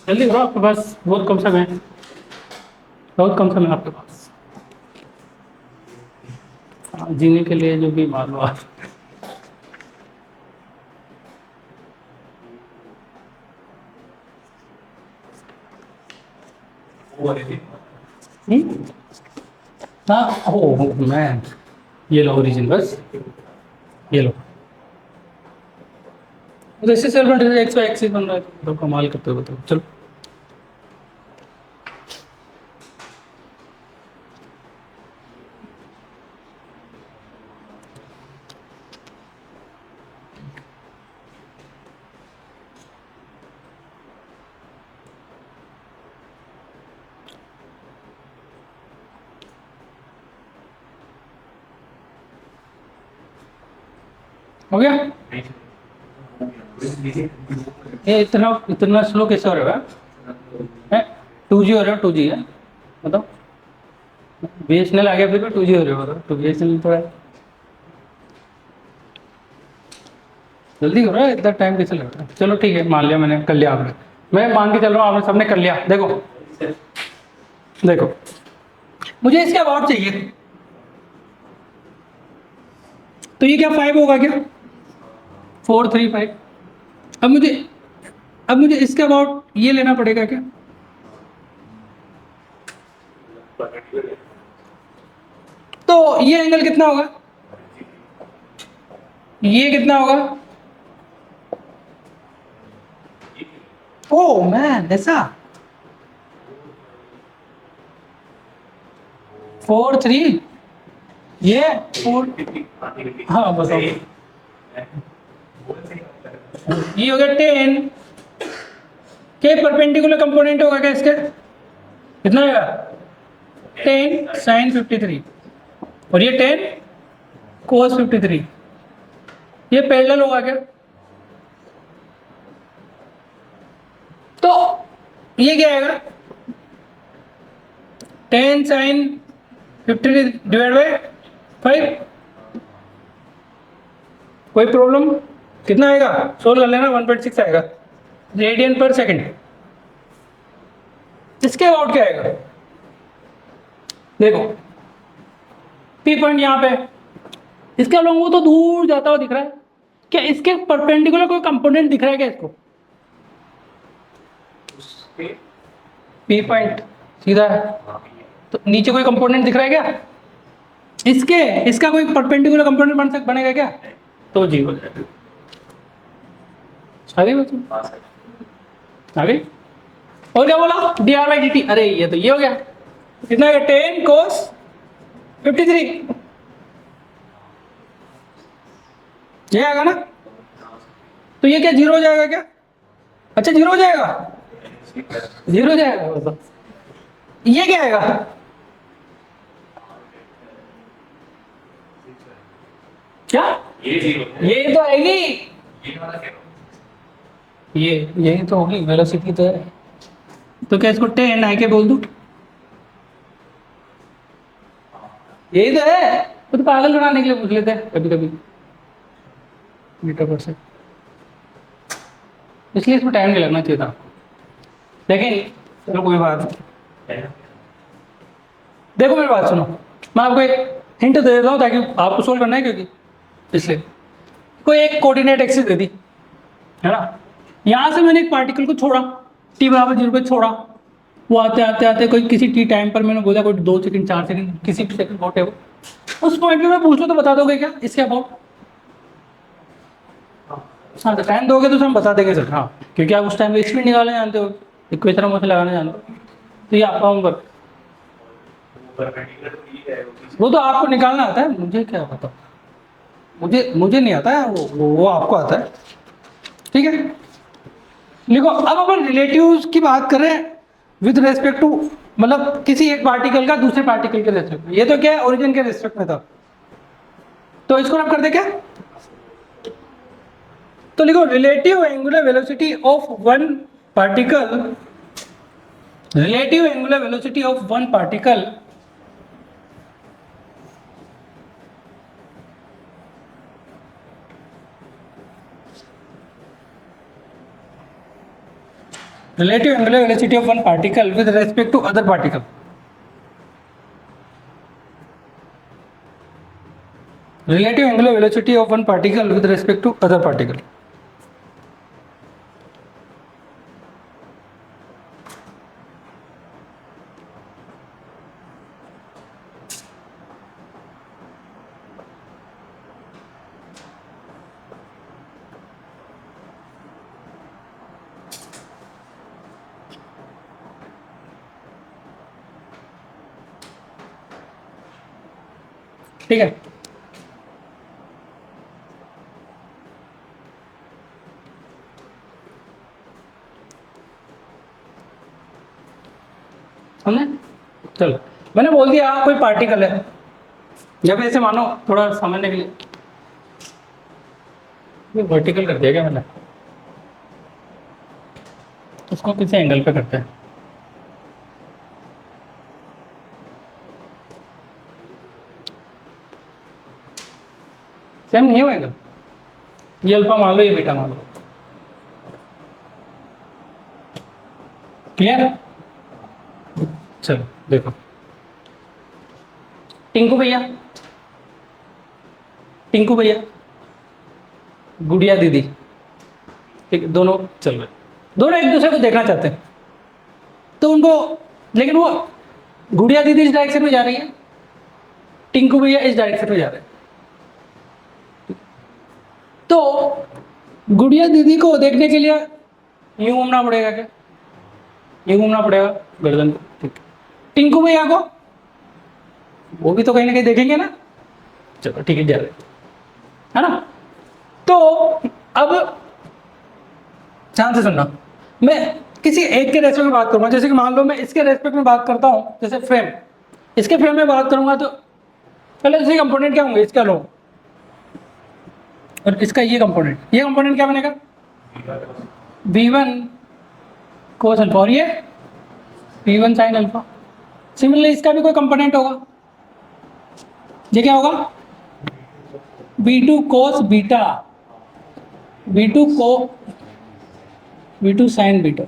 जल्दी करो, आपके पास बहुत कम समय है, बहुत कम समय है आपके पास। हाँ, जीने के लिए जो भी मान लो आप। वो वाले थे। हम्म? हाँ, ओ मैन, ये लो ओरिजिन, बस ये लो। जैसे सेल बन रहा है, 100 बन रहा है, तो कमाल करते हो, बताओ। चलो हो गया। ये इतना इतना स्लो कैसे हो रहा है? 2G हो रहा है, 2G है, बताओ। BSNL आ गया, फिर भी 2G हो रहा है, तो BSNL थोड़ा जल्दी हो रहा है, इतना टाइम कैसे लग रहा है? चलो ठीक है, मान लिया मैंने, कर लिया आपने, मैं मान के चल रहा हूँ आपने सबने कर लिया। देखो देखो, मुझे इसके अबाउट चाहिए, तो ये क्या 5 होगा क्या? 4 3 5। अब मुझे अब मुझे इसके अबाउट ये लेना पड़ेगा क्या? तो ये एंगल कितना होगा? ये कितना होगा? ओ मैन, ऐसा 4 3, ये 4। हाँ बताओ, ये हो गया 10 के परपेंडिकुलर कंपोनेंट होगा क्या इसके? कितना आएगा? 10 sin 53, और ये 10 cos 53, ये पैरेलल होगा क्या? तो ये क्या आएगा? 10 sin 53 डिवाइड बाई 5। कोई प्रॉब्लम? कितना आएगा? सोल्व कर लेना, 1.6 आएगा रेडियन पर सेकंड। इसके अबाउट क्या आएगा? देखो, पी पॉइंट यहाँ पे, इसके अलावा वो तो दूर जाता हुआ दिख रहा है, क्या इसके परपेंडिकुलर कोई कंपोनेंट दिख रहा है क्या इसको? पी पॉइंट सीधा है, तो नीचे कोई कंपोनेंट दिख रहा है क्या इसके? इसका कोई परपेंडिकुलर कंपोनेंट बनेगा क्या? तो जी हो जाएगा। आगे बच्चों, आगे। और क्या बोला? dr/dt, अरे ये तो ये हो गया, कितना है? 10 cos 53, ये आएगा ना? तो ये क्या जीरो हो जाएगा क्या? अच्छा जीरो हो जाएगा, जीरो हो जाएगा, बताओ ये क्या आएगा? क्या? ये तो आएगी, ये यही तो होगी वेलोसिटी तो है। तो क्या इसको 10 आई के बोल दूं? यही तो है, वो तो पागल बनाने के लिए पूछ लेते हैं कभी कभी, मीटर पर सेकंड, इसलिए इसमें टाइम नहीं लगना चाहिए था, लेकिन चलो कोई बात नहीं। देखो मेरी बात सुनो, मैं आपको एक हिंट दे देता हूँ ताकि आपको सोल्व करना है, क्योंकि इसलिए कोई एक कोऑर्डिनेट एक्सिस दे दी है ना, यहाँ से मैंने एक पार्टिकल को छोड़ा, t बराबर 0 पे छोड़ा, वो आते आते आते कोई किसी टी टाइम पर मैंने बोला कोई 2 सेकंड 4 सेकंड किसी भी सेकंड वॉट एवर, उस पॉइंट पे मैं पूछ लूँ तो बता दोगे क्या इसके अबाउट? हाँ, तो टाइम दोगे तो हम बता देंगे सर, हाँ, क्योंकि आप उस टाइम पे स्पीड निकालने जानते हो, इक्वेशन मुझे लगाने जानते हो, तो ये आपका होमवर्क। वो तो आपको निकालना आता है, मुझे क्या पता, मुझे नहीं आता है, वो आपको आता है, ठीक है। देखो अब अपन रिलेटिव्स की बात करें विद रेस्पेक्ट टू, मतलब किसी एक पार्टिकल का दूसरे पार्टिकल के रेस्पेक्ट में, ये तो क्या है ओरिजिन के रेस्पेक्ट में था, तो इसको हम कर दे क्या? तो लिखो relative angular velocity of one particle, relative angular velocity of one particle relative angular velocity of one particle with respect to other particle. Relative angular velocity of one particle with respect to other particle. ठीक है, समझे? चलो, मैंने बोल दिया कोई particle है, जब ऐसे मानो थोड़ा समझने के लिए वर्टिकल कर दिया क्या मैंने, उसको किसी एंगल पे करते हैं। सेम नहीं होएगा, ये अल्फा मान लो, ये बीटा मान लो, क्लियर? चलो देखो, टिंकू भैया, टिंकू भैया, गुड़िया दीदी, ठीक है, दोनों चल रहे, दोनों एक दूसरे को देखना चाहते हैं, तो उनको, लेकिन वो गुड़िया दीदी इस डायरेक्शन में जा रही है, टिंकू भैया इस डायरेक्शन में जा रहे हैं। तो गुड़िया दीदी को देखने के लिए यूं घूमना पड़ेगा क्या? यूं घूमना पड़ेगा गर्दन को, ठीक। टिंकू भैया को वो भी तो कहीं ना कहीं देखेंगे ना, चलो ठीक है, जा रहे है ना। तो अब ध्यान से सुनना, मैं किसी एक के रेस्पेक्ट में बात करूंगा, जैसे कि मान लो मैं इसके रेस्पेक्ट में बात करता हूं, जैसे फ्रेम, इसके फ्रेम में बात करूंगा तो पहले दूसरे कंपोनेंट क्या होंगे, इसका लो, और इसका ये कंपोनेंट क्या बनेगा, v1 cos अल्फा, और ये v1 sin अल्फा। सिमिलरली इसका भी कोई कंपोनेंट होगा, ये क्या होगा, v2 cos beta, v2 sin beta,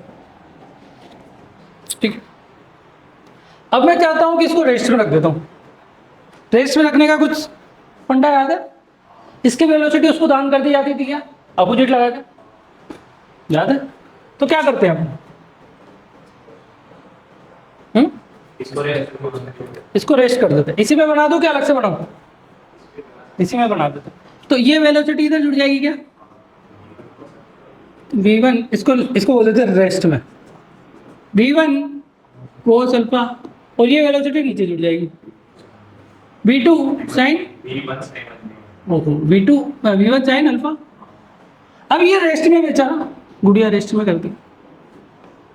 ठीक है। अब मैं चाहता हूं कि इसको रेस्ट में रख देता हूं। रेस्ट में रखने का कुछ फंडा याद है, इसकी वेलोसिटी उसको दान कर दी जाती थी क्या, अपोजिट लगा के, याद है? तो क्या करते हैं हम, इसको रेस्ट कर देते हैं। इसी में बना दो क्या अलग से बनाऊं, इसी में बना देते। तो ये वेलोसिटी इधर जुड़ जाएगी क्या, v1, इसको बोल देते हैं रेस्ट में, v1 cos अल्फा, और ये वेलोसिटी नीचे जुड़ जाएगी, v2 sin, v1 sin alpha. अब ये रेस्ट में बेचारा गुड़िया रेस्ट में करती,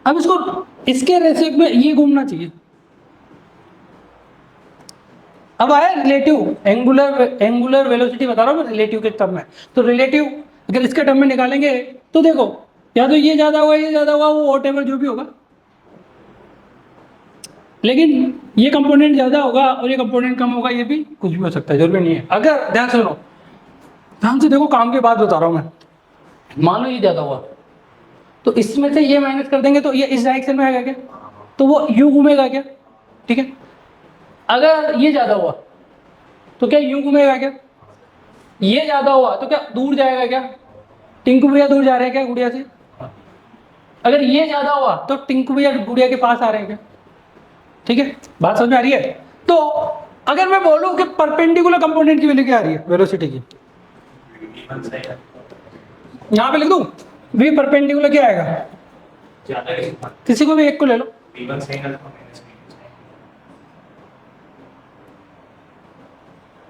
अब इसको इसके रेस्ट में ये घूमना चाहिए। अब आया रिलेटिव एंगुलर वेलोसिटी, बता रहा हूँ मैं रिलेटिव के टर्म में। तो रिलेटिव अगर इसके टर्म में निकालेंगे तो देखो, या तो ये ज़्यादा हुआ, ये ज़्यादा हुआ, वो वॉटेवर जो भी होगा, लेकिन ये कंपोनेंट ज़्यादा होगा और ये कंपोनेंट कम होगा, ये भी कुछ भी हो सकता है, जरूरी नहीं है। अगर ध्यान सुनो, ध्यान से देखो, काम की बात बता रहा हूँ मैं, मान लो ये ज़्यादा हुआ तो इसमें से ये माइनस कर देंगे तो ये इस डायरेक्शन में आएगा क्या, तो वो यूं घूमेगा क्या, ठीक है। अगर ये ज़्यादा हुआ तो क्या यूं घूमेगा क्या, ये ज़्यादा हुआ तो क्या दूर जाएगा क्या, टिंकू भैया दूर जा रहे हैं क्या गुड़िया से। अगर ये ज़्यादा हुआ तो टिंकू भैया गुड़िया के पास आ रहे हैं क्या, ठीक है, बात समझ में आ रही है। तो अगर मैं बोलूँ कि परपेंडिकुलर कंपोनेंट की वैल्यू क्या आ रही है वेलोसिटी की, यहाँ पे लिख दूँ, v परपेंडिकुलर क्या आएगा, किसी को भी एक को ले लो,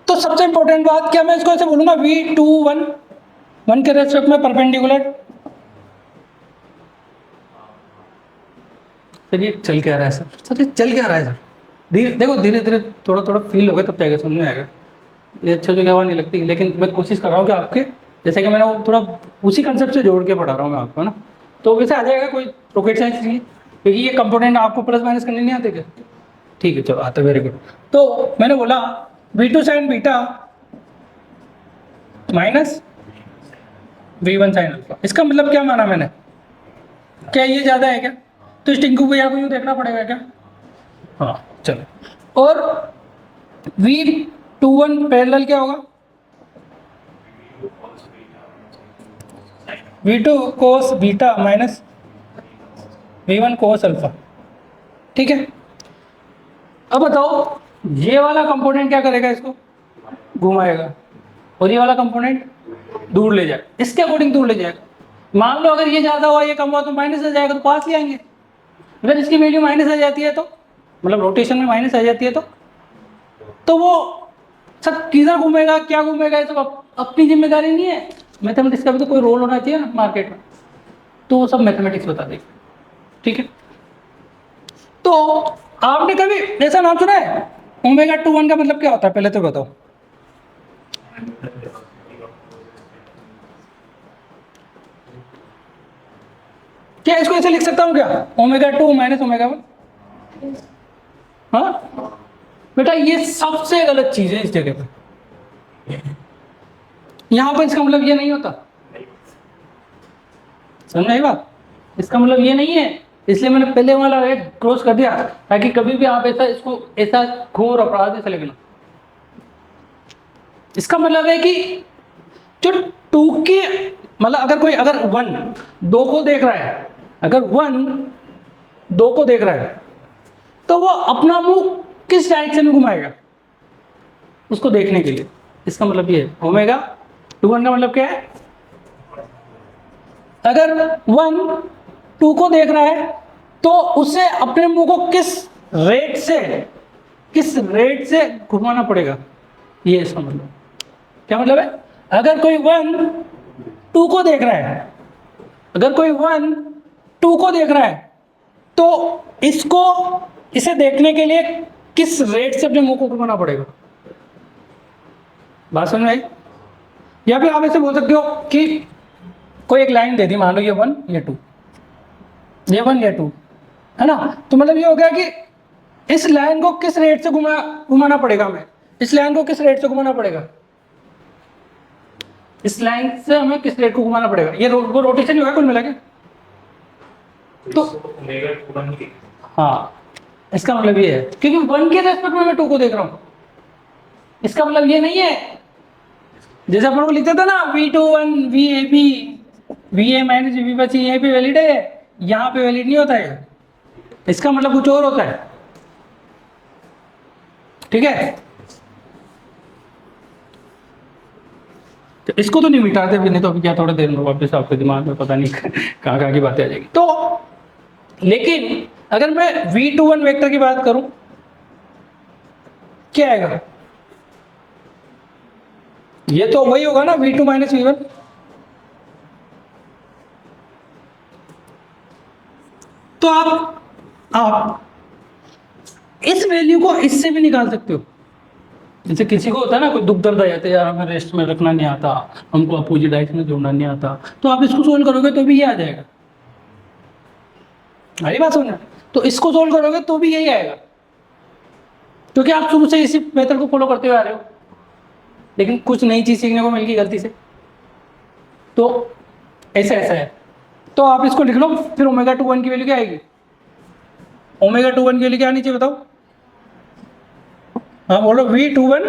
तो सबसे इंपॉर्टेंट बात क्या, मैं इसको ऐसे बोलूंगा v2 1 के रेस्पेक्ट में परपेंडिकुलर। सर ये चल क्या रहा है सर ये चल क्या रहा है सर, देखो धीरे धीरे थोड़ा थोड़ा फील होगा तब जाएगा, समझ में आएगा। ये अच्छा जो हवा नहीं लगती, लेकिन मैं कोशिश कर रहा हूँ कि आपके, जैसे कि मैंने वो थोड़ा उसी कंसेप्ट से जोड़ के पढ़ा रहा हूँ मैं आपको, है ना। तो वैसे आ जाएगा, कोई रॉकेट साइंस नहीं है, क्योंकि ये कंपोनेंट आपको प्लस माइनस करने नहीं आते क्या, ठीक है चलो आते, वेरी गुड। तो मैंने बोला v2 sin beta minus v1 sin alpha, इसका मतलब क्या माना मैंने, क्या ये ज़्यादा है क्या? तो इस टिंकू भैया को यूँ देखना पड़ेगा क्या? हाँ चलो। और V21 पैरेलल क्या होगा? V2 cos beta minus V1 cos alpha. ठीक है, अब बताओ ये वाला कंपोनेंट क्या करेगा? इसको घुमाएगा और ये वाला कंपोनेंट दूर ले जाए, इसके अकॉर्डिंग दूर ले जाएगा। मान लो अगर ये ज़्यादा हुआ, ये कम हुआ तो माइनस आ जाएगा, तो पास ही आएंगे। अगर इसकी वैल्यू माइनस आ जाती है तो मतलब रोटेशन में माइनस आ जाती है तो वो सब किधर घूमेगा, क्या घूमेगा, ये सब अपनी जिम्मेदारी नहीं है। मैथमेटिक्स का भी तो कोई रोल होना चाहिए ना मार्केट में, तो वो सब मैथमेटिक्स बता देगी। ठीक है, तो आपने कभी ऐसा नाम सुना है ओमेगा 21 का मतलब क्या होता है? पहले तो बताओ। क्या इसको ऐसे लिख सकता हूँ क्या, ओमेगा 2 माइनस ओमेगा 1? हाँ बेटा, ये सबसे गलत चीज है इस जगह पे। यहां पर इसका मतलब ये नहीं होता, समझ आई बात? इसका मतलब ये नहीं है, इसलिए मैंने पहले वाला एक क्रॉस कर दिया, ताकि कभी भी आप ऐसा इसको ऐसा घोर अपराध से लिखना। इसका मतलब है कि जो टू के मतलब अगर वन दो को देख रहा है, अगर वन दो को देख रहा है तो वो अपना मुंह किस डायरेक्शन में घुमाएगा उसको देखने के लिए। इसका मतलब ये है ओमेगा 21 का मतलब क्या है? अगर वन टू को देख रहा है तो उसे अपने मुंह को किस रेट से घुमाना पड़ेगा, ये इसका मतलब। क्या मतलब है? अगर कोई वन टू को देख रहा है, अगर कोई वन टू को देख रहा है तो इसे देखने के लिए किस रेट से अपने मुंह को घुमाना पड़ेगा। बात समझ में आई? या फिर आप ऐसे बोल सकते हो कि कोई एक लाइन दे दी, मान लो ये वन ये टू, ये वन ये टू, है ना? तो मतलब ये हो गया कि इस लाइन को किस रेट से घुमाना पड़ेगा, हमें इस लाइन को किस रेट से घुमाना पड़ेगा, इस लाइन से हमें किस रेट को घुमाना पड़ेगा। ये वो रोटेशन ही होगा कुल मिला के। तो ओमेगा 21 की हाँ, इसका मतलब ये है क्योंकि वन के रेस्पेक्ट में मैं टू को देख रहा हूँ। इसका मतलब ये नहीं है जैसे अपन को लिखते थे ना V21 VAB VA minus VB बची, यहीं पे वैलिड है, यहाँ पे वैलिड नहीं होता है। इसका मतलब कुछ और होता है। ठीक है, तो इसको तो नहीं मिटाते भी, नहीं तो अभी क्या थोड़ी देर में वापस आपके दिमाग में पता नहीं कहाँ कहाँ की बातें आ जाएगी। तो लेकिन अगर मैं V21 वेक्टर की बात करूं क्या आएगा? ये तो वही होगा ना V2 माइनस V1। तो आप इस वैल्यू को इससे भी निकाल सकते हो। जैसे किसी को होता है ना, कोई दुख दर्द आ जाता है, यार हमें रेस्ट में रखना नहीं आता, हमको अपोजिट डायरेक्शन में जोड़ना नहीं आता, तो आप इसको सोल्व करोगे तो भी ये आ जाएगा। अरे बात सुनना, तो इसको सोल्व करोगे तो भी यही आएगा, क्योंकि आप शुरू से इसी मेथड को फॉलो करते हुए आ रहे हो, लेकिन कुछ नई चीज सीखने को मिल गई गलती से, तो ऐसा है। तो आप इसको लिख लो, फिर ओमेगा 21 की वैल्यू क्या आएगी? ओमेगा 21 की वैल्यू क्या आनी चाहिए बताओ? हाँ बोलो, V21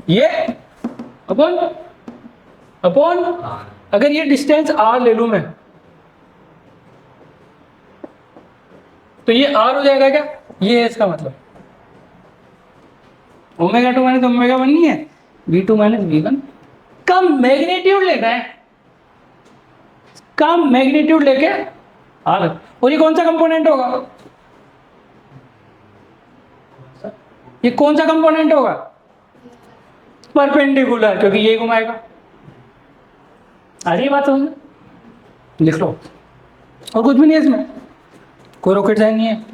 ये अपॉन अपॉन अगर ये डिस्टेंस R ले लूं मैं तो ये R हो जाएगा क्या? ये है इसका मतलब। ओमेगा 2 माइनस ओमेगा 1 नहीं है, V2 माइनस V1 का मैग्नीट्यूड लेना है, का मैग्नीट्यूड लेके R। और ये कौन सा कंपोनेंट होगा? ये कौन सा कंपोनेंट होगा? परपेंडिकुलर, क्योंकि ये घुमाएगा। आ रही बात समझ? लिख लो, और कुछ भी नहीं है इसमें, कोई रॉकेट साइंस नहीं है।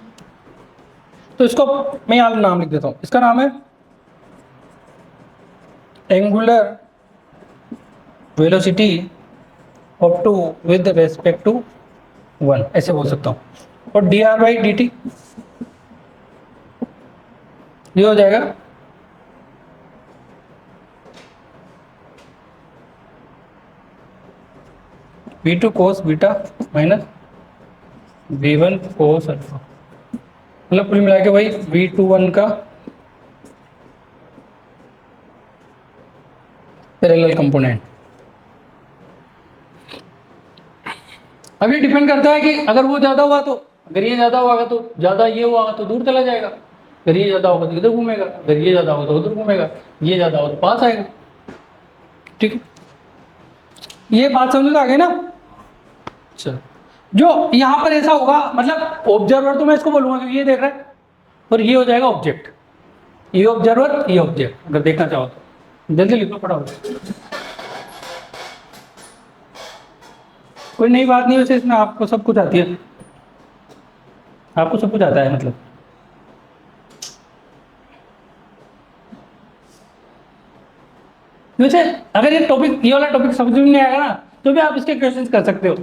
तो इसको मैं यहाँ नाम लिख देता हूँ, इसका नाम है angular velocity of two with respect to 1, ऐसे बोल सकता हूँ। और dr/dt ये हो जाएगा V2 cos beta minus V1 cos alpha, मतलब कुल मिला के भाई V21 का पैरेलल कंपोनेंट। अब ये डिपेंड करता है कि अगर वो ज़्यादा हुआ तो, अगर ये ज़्यादा होगा तो ज़्यादा, ये हुआ तो दूर चला जाएगा, अगर ये ज़्यादा होगा तो इधर घूमेगा, अगर ये ज़्यादा होगा तो उधर घूमेगा, ये ज़्यादा होगा तो पास आएगा। ठीक है, ये बात समझ में आ गई ना। चल, जो यहाँ पर ऐसा होगा, मतलब ऑब्जर्वर तो मैं इसको बोलूँगा क्योंकि ये देख रहा है, और ये हो जाएगा ऑब्जेक्ट, ये ऑब्जर्वर ये ऑब्जेक्ट, अगर देखना चाहो तो जल्दी लिखो फटाफट। कोई नई बात नहीं, वैसे इसमें आपको सब कुछ आती है, आपको सब कुछ आता है मतलब। वैसे अगर ये टॉपिक, ये वाला टॉपिक समझ में नहीं आएगा ना, तो भी आप इसके क्वेश्चंस कर सकते हो।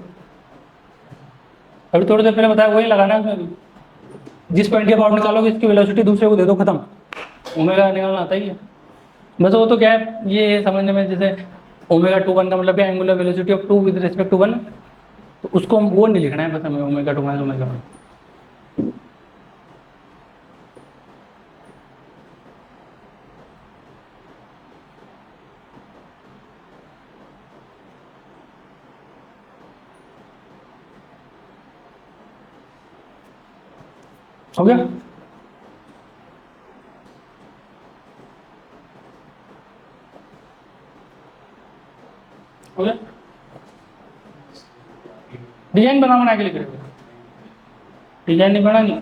अभी थोड़ी देर पहले बताया वही लगाना है उसमें भी। जिस पॉइंट के अबाउट निकालोगे इसकी वेलोसिटी दूसरे को दे दो, खत्म, ओमेगा निकालना आता ही है। बस वो तो क्या है ये समझने में, जैसे ओमेगा 2 1 का मतलब है angular velocity of 2 with respect to 1, तो उसको हम वो नहीं लिखना है, बस हमें ओमेगा 2 माइनस ओमेगा 1। हो गया? हो गया? डिजाइन बना के लिख रहे हो, डिजाइन नहीं बनानी।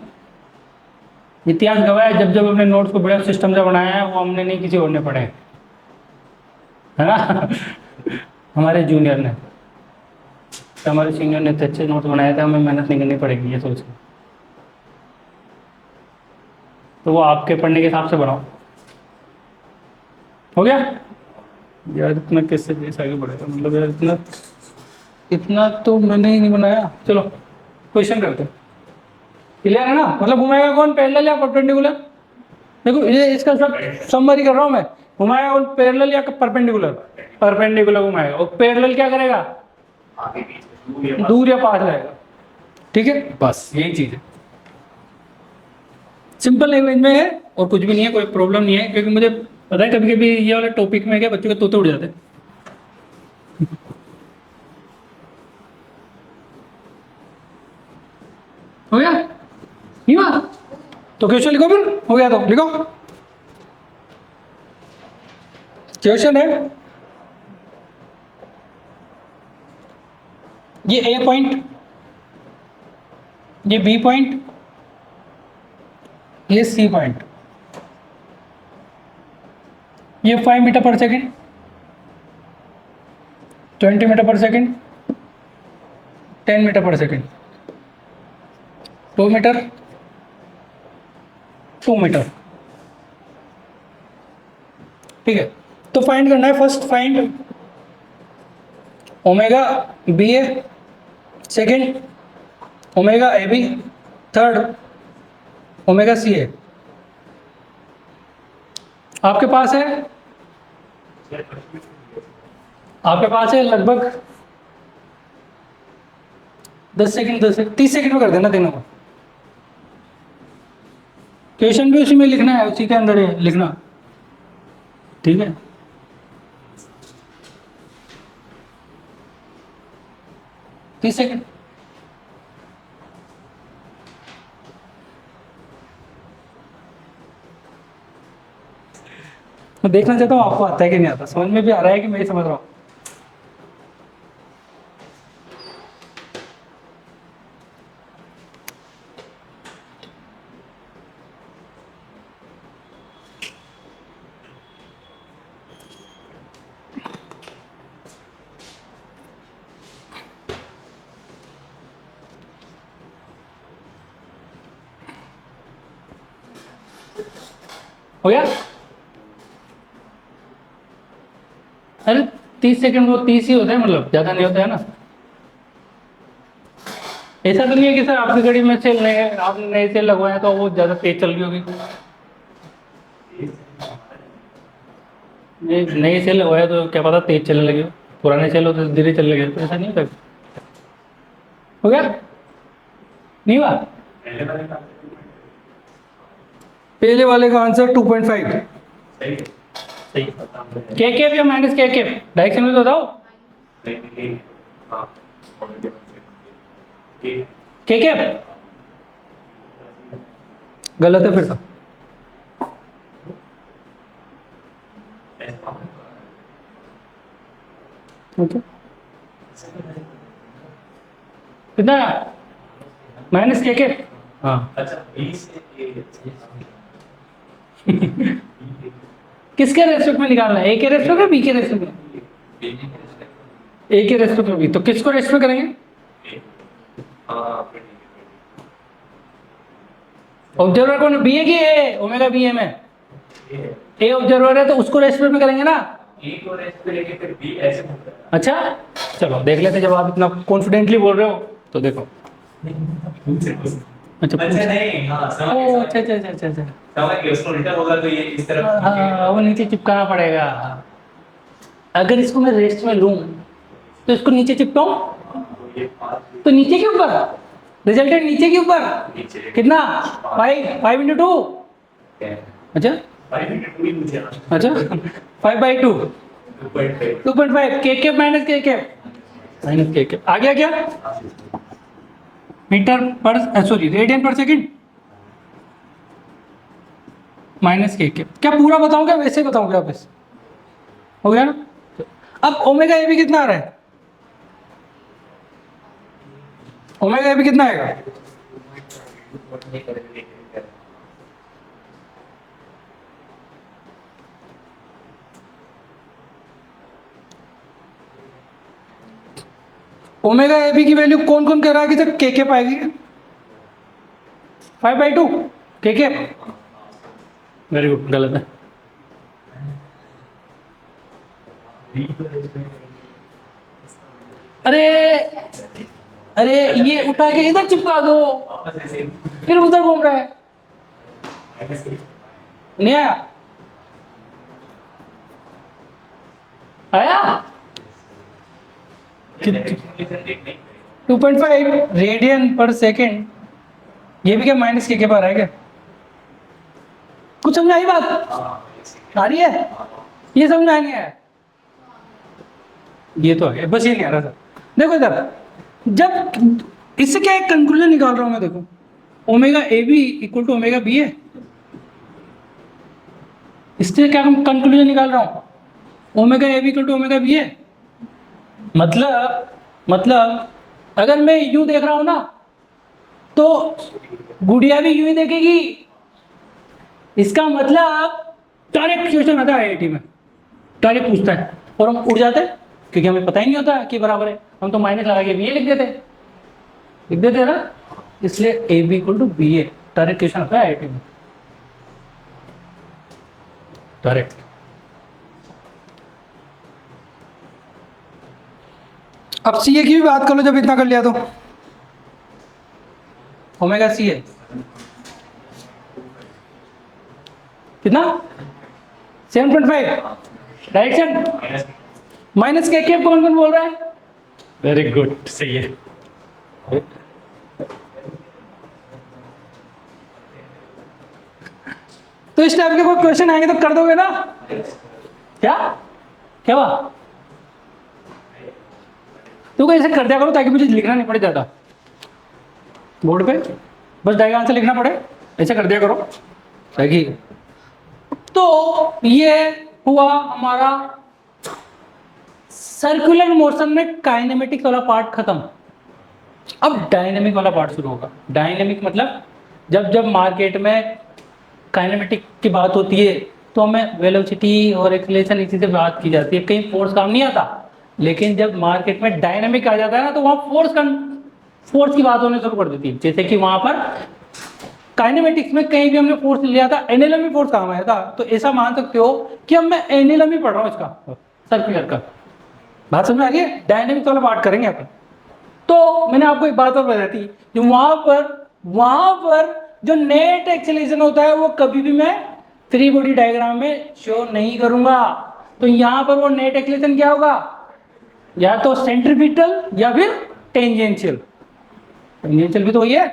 इतिहास गवाह है, जब जब अपने नोट्स को बड़े सिस्टम से बनाया है वो हमने नहीं, किसी और ने पढ़े, है ना। हमारे जूनियर ने, तो हमारे सीनियर ने अच्छे नोट्स बनाए थे, हमें मेहनत नहीं करनी पड़ेगी ये सोच के। तो वो आपके पढ़ने के हिसाब से बनाओ। हो गया यार? इतना कैसे जैसे आगे बढ़ेगा, मतलब यार इतना इतना तो मैंने ही नहीं बनाया। चलो क्वेश्चन करते हैं, क्लियर है ना? मतलब घुमाएगा कौन, पैरेलल या परपेंडिकुलर? देखो ये इसका सब समरी कर रहा हूँ मैं। घुमाएगा कौन, पैरेलल या परपेंडिकुलर? परपेंडिकुलर घुमाएगा। और पैरेलल क्या करेगा, आगे पीछे दूर या पास रहेगा। ठीक है, बस यही चीज है, सिंपल लैंग्वेज में है और कुछ भी नहीं है, कोई प्रॉब्लम नहीं है। क्योंकि मुझे पता है कभी कभी ये वाले टॉपिक में क्या बच्चों के तोते उड़ जाते हैं। हो गया? नहीं हुआ तो क्वेश्चन लिखो, फिर हो गया तो लिखो। क्वेश्चन है, ये ए पॉइंट, ये बी पॉइंट, ये सी पॉइंट, ये 5 metre per second, 20 metre per second, 10 metre per second, 2 metre, 2 metre. ठीक है, तो फाइंड करना है, first find omega B A, second omega A B, third omega C A. आपके पास है, आपके पास है लगभग 10 सेकंड, 30 सेकंड में कर देना तीनों को। क्वेश्चन भी उसी में लिखना है, उसी के अंदर है लिखना। ठीक है, तीस सेकंड। मैं देखना चाहता हूँ आपको आता है कि नहीं आता, समझ में भी आ रहा है कि मैं ही समझ रहा हूँ। हो गया? अरे 30 सेकंड वो 30 ही होते हैं, मतलब ज़्यादा नहीं होता है ना। ऐसा तो नहीं है कि सर आपकी गाड़ी में सेल नहीं है, आपने नए सेल लगवाए हैं तो वो ज़्यादा तेज चल रही होगी। नए सेल लगवाया तो क्या पता तेज चलने लगे, पुराने सेल हो तो धीरे चलने लगे, तो ऐसा नहीं होता। हो गया? नहीं हुआ? पहले वाले का आंसर 2.5। सही सही के केप या माइनस के केप डायरेक्शन में तो बताओ। के केप गलत है फिर तो। ओके कितना माइनस के केप? हाँ अच्छा किसके रेस्पेक्ट में निकालना है? ए के रेस्पेक्ट में बी के रेस्पेक्ट में? ए के रेस्पेक्ट में बी, तो किसको रेस्पेक्ट करेंगे? ऑब्जर्वर कौन बी है कि ए? ओमेगा बी एम है। ए ऑब्जर्वर है तो उसको रेस्पेक्ट में करेंगे ना। अच्छा चलो देख लेते, जब आप इतना कॉन्फिडेंटली बोल रहे हो तो देखो। अच्छा नहीं हाँ ओ अच्छा अच्छा अच्छा अच्छा अच्छा समझ गया, उसको उल्टा होगा तो ये इस तरफ हाँ वो नीचे चिपकाना पड़ेगा। अगर इसको मैं रेस्ट में लूं तो इसको नीचे चिपकाऊं तो नीचे के ऊपर रिजल्टेंट नीचे के ऊपर नीचे कितना? 5 इंटू 2। अच्छा 5 into 2 ही मुझे अच्छा 5/2 2.5 के केप माइनस के केप आ गया क्या? मीटर पर सॉरी रेडियन पर सेकंड माइनस के केप। क्या पूरा बताऊं क्या वैसे बताऊं क्या? बस हो गया ना? अब ओमेगा ए भी कितना आ रहा है? ओमेगा ए भी कितना आएगा? ओमेगा ए बी की वैल्यू कौन कौन कह रहा है कि जब के पाएगी? 5/2 के वेरी गुड, गलत है। अरे अरे ये उठा के इधर चिपका दो, फिर उधर घूम रहा है। नहीं आया? आया 2.5 रेडियन पर सेकेंड। ये भी क्या माइनस के पर है क्या? कुछ समझ आई बात? आ रही है? ये समझ में नहीं आया? ये तो है, बस ये नहीं आ रहा था। देखो इधर, जब इससे क्या एक कंक्लूजन निकाल रहा हूं मैं, देखो omega A B equal to omega B है। इससे क्या कंक्लूजन निकाल रहा हूं? Omega A B equal to omega B है। मतलब अगर मैं यूं देख रहा हूं ना तो गुड़िया भी यूं ही देखेगी। इसका मतलब डायरेक्ट क्वेश्चन आता है आईआईटी में, डायरेक्ट पूछता है और हम उड़ जाते हैं क्योंकि हमें पता ही नहीं होता कि बराबर है। हम तो माइनस लगा के बी ए लिख देते ना। इसलिए A B equal to B A direct question आता है आईआईटी में, डायरेक्ट। अब सी ए की भी बात कर लो, जब इतना कर लिया तो ओमेगा सी है कितना? 7.5 डायरेक्शन माइनस के केप कौन कौन बोल रहा है? वेरी गुड, सही है। तो इस टाइप के कोई क्वेश्चन आएंगे तो कर दोगे ना? क्या क्या हुआ? तो ऐसे कर दिया करो ताकि मुझे लिखना नहीं पड़े ज़्यादा बोर्ड पे, बस डायग्राम से लिखना पड़े, ऐसे कर दिया करो ताकि। तो ये हुआ हमारा सर्कुलर मोशन में काइनेमेटिक्स वाला पार्ट खत्म। अब डायनेमिक वाला पार्ट शुरू होगा। डायनेमिक मतलब जब जब मार्केट में काइनेमेटिक की बात होती है तो हमें वेलोसिटी और एक्सीलरेशन इसी से बात की जाती है, कहीं फोर्स काम नहीं आता। लेकिन जब मार्केट में डायनेमिक आ जाता है ना तो वहाँ फोर्स की बात होने शुरू कर देती है। जैसे कि वहाँ पर काइनेमेटिक्स में कहीं भी हमने फोर्स लिया था, एनएलएम में फोर्स काम आया था, तो ऐसा मान सकते हो कि अब मैं एनएलएम ही पढ़ रहा हूँ इसका, सर्कुलर का। बात समझ में आ रही है? डायनेमिक वाला बात करेंगे अपन। तो मैंने आपको एक बात और बताई थी, जो वहां पर जो नेट एक्सेलरेशन होता है वो कभी भी मैं फ्री बॉडी डायग्राम में शो नहीं करूंगा। तो यहां पर वो नेट एक्सेलरेशन क्या होगा? या तो सेंट्रीपिटल या फिर टेंजेंशियल। टेंजेंशियल भी तो वही है,